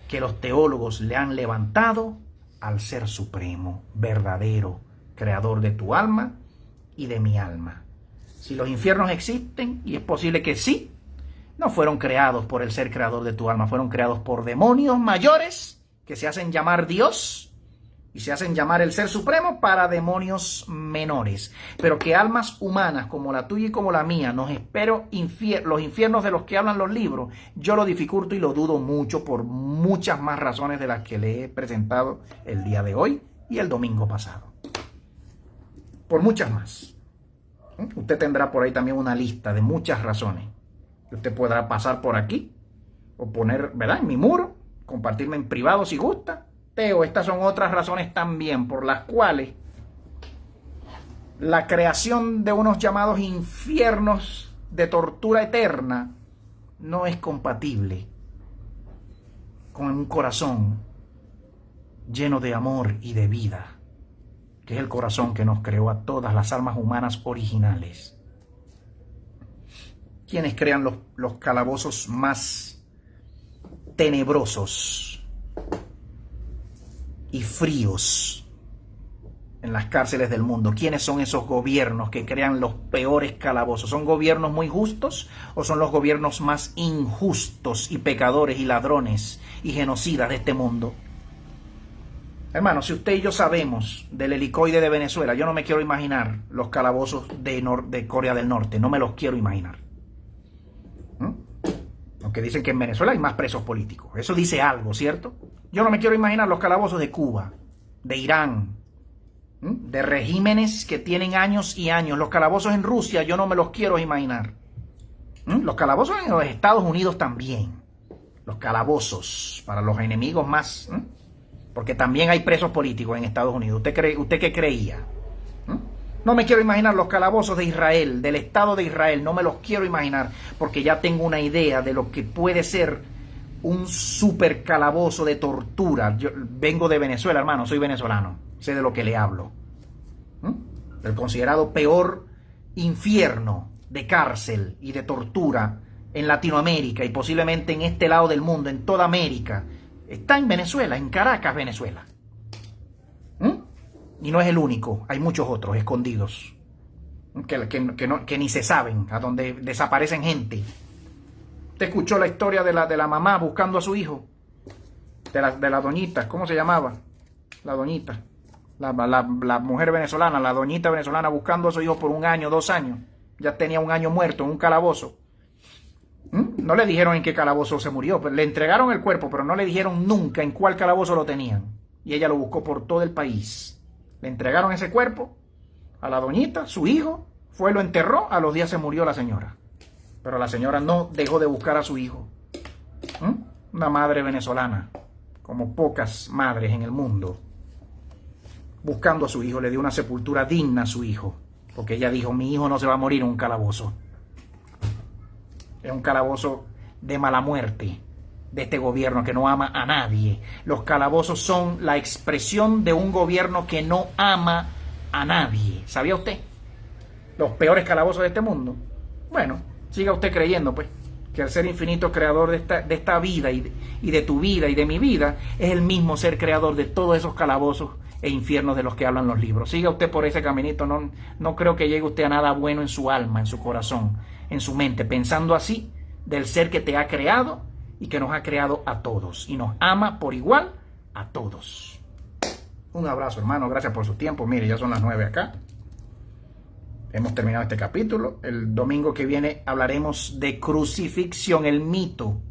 que los teólogos le han levantado al Ser Supremo, verdadero, creador de tu alma y de mi alma. Si los infiernos existen, y es posible que sí, no fueron creados por el ser creador de tu alma, fueron creados por demonios mayores que se hacen llamar Dios y se hacen llamar el Ser Supremo para demonios menores. Pero que almas humanas como la tuya y como la mía nos espero los infiernos de los que hablan los libros, yo lo dificulto y lo dudo mucho por muchas más razones de las que le he presentado el día de hoy y el domingo pasado. Por muchas más. Usted tendrá por ahí también una lista de muchas razones que usted podrá pasar por aquí o poner, ¿verdad?, en mi muro, compartirme en privado si gusta. Pero estas son otras razones también por las cuales la creación de unos llamados infiernos de tortura eterna no es compatible con un corazón lleno de amor y de vida, que es el corazón que nos creó a todas las almas humanas originales. Quienes crean los calabozos más tenebrosos y fríos en las cárceles del mundo? ¿Quiénes son esos gobiernos que crean los peores calabozos? ¿Son gobiernos muy justos o son los gobiernos más injustos y pecadores y ladrones y genocidas de este mundo? Hermano, si usted y yo sabemos del helicoide de Venezuela, yo no me quiero imaginar los calabozos de Corea del Norte, no me los quiero imaginar. Aunque dicen que en Venezuela hay más presos políticos, eso dice algo, ¿cierto? Yo no me quiero imaginar los calabozos de Cuba, de Irán, de regímenes que tienen años y años. Los calabozos en Rusia yo no me los quiero imaginar. Los calabozos en los Estados Unidos también. Los calabozos para los enemigos más, porque también hay presos políticos en Estados Unidos. ¿Usted qué creía? No me quiero imaginar los calabozos de Israel, del Estado de Israel. No me los quiero imaginar porque ya tengo una idea de lo que puede ser un super calabozo de tortura. Yo vengo de Venezuela, hermano, soy venezolano, sé de lo que le hablo. El considerado peor infierno de cárcel y de tortura en Latinoamérica y posiblemente en este lado del mundo, en toda América, está en Venezuela, en Caracas, Venezuela. Y no es el único, hay muchos otros escondidos. que ni se saben, a donde desaparecen gente. ¿Usted escuchó la historia de la mamá buscando a su hijo? De la doñita, ¿cómo se llamaba? La doñita. La mujer venezolana, la doñita venezolana buscando a su hijo por 1 año, 2 años. Ya tenía 1 año muerto en un calabozo. No le dijeron en qué calabozo se murió. Le entregaron el cuerpo, pero no le dijeron nunca en cuál calabozo lo tenían. Y ella lo buscó por todo el país. Le entregaron ese cuerpo a la doñita, su hijo, fue, lo enterró, a los días se murió la señora. Pero la señora no dejó de buscar a su hijo. Una madre venezolana, como pocas madres en el mundo, buscando a su hijo, le dio una sepultura digna a su hijo, porque ella dijo, mi hijo no se va a morir en un calabozo. Es un calabozo de mala muerte de este gobierno que no ama a nadie. Los calabozos son la expresión de un gobierno que no ama a nadie. ¿Sabía usted? Los peores calabozos de este mundo. Bueno, siga usted creyendo, pues, que el ser infinito creador de esta vida y de tu vida y de mi vida es el mismo ser creador de todos esos calabozos e infiernos de los que hablan los libros. Siga usted por ese caminito. No creo que llegue usted a nada bueno en su alma, en su corazón, en su mente, pensando así del ser que te ha creado y que nos ha creado a todos y nos ama por igual a todos. Un abrazo, hermano, gracias por su tiempo. Mire, ya son las 9 acá. Hemos terminado este capítulo. El domingo que viene hablaremos de crucifixión, el mito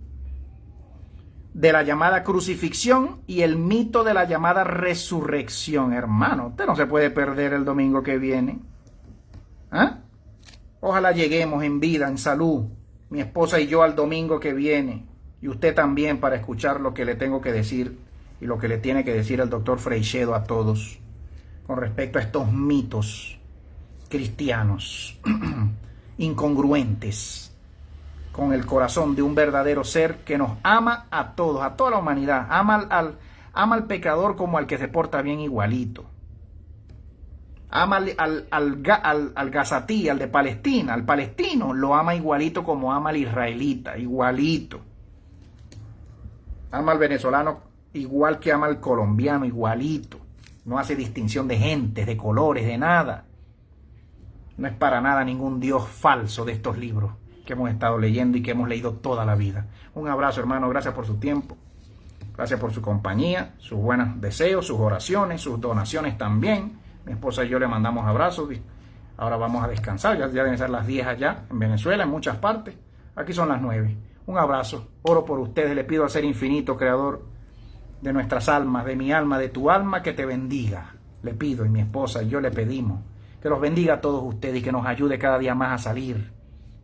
de la llamada crucifixión y el mito de la llamada resurrección. Hermano, usted no se puede perder el domingo que viene. ¿Ah? Ojalá lleguemos en vida, en salud, mi esposa y yo, al domingo que viene. Y usted también, para escuchar lo que le tengo que decir y lo que le tiene que decir el doctor Freixedo a todos con respecto a estos mitos cristianos incongruentes con el corazón de un verdadero ser que nos ama a todos, a toda la humanidad. Ama al pecador como al que se porta bien, igualito. Ama al gazatí, al de Palestina, al palestino, lo ama igualito como ama al israelita, igualito. Ama al venezolano igual que ama al colombiano, igualito. No hace distinción de gentes, de colores, de nada. No es para nada ningún Dios falso de estos libros que hemos estado leyendo y que hemos leído toda la vida. Un abrazo, hermano, gracias por su tiempo, gracias por su compañía, sus buenos deseos, sus oraciones, sus donaciones también. Mi esposa y yo le mandamos abrazos. Ahora vamos a descansar, ya deben ser las 10 allá en Venezuela, en muchas partes. Aquí son las 9. Un abrazo, oro por ustedes, le pido al ser infinito, creador de nuestras almas, de mi alma, de tu alma, que te bendiga. Le pido, y mi esposa y yo le pedimos, que los bendiga a todos ustedes y que nos ayude cada día más a salir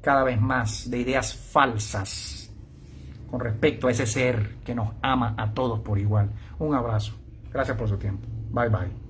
cada vez más de ideas falsas con respecto a ese ser que nos ama a todos por igual. Un abrazo. Gracias por su tiempo. Bye, bye.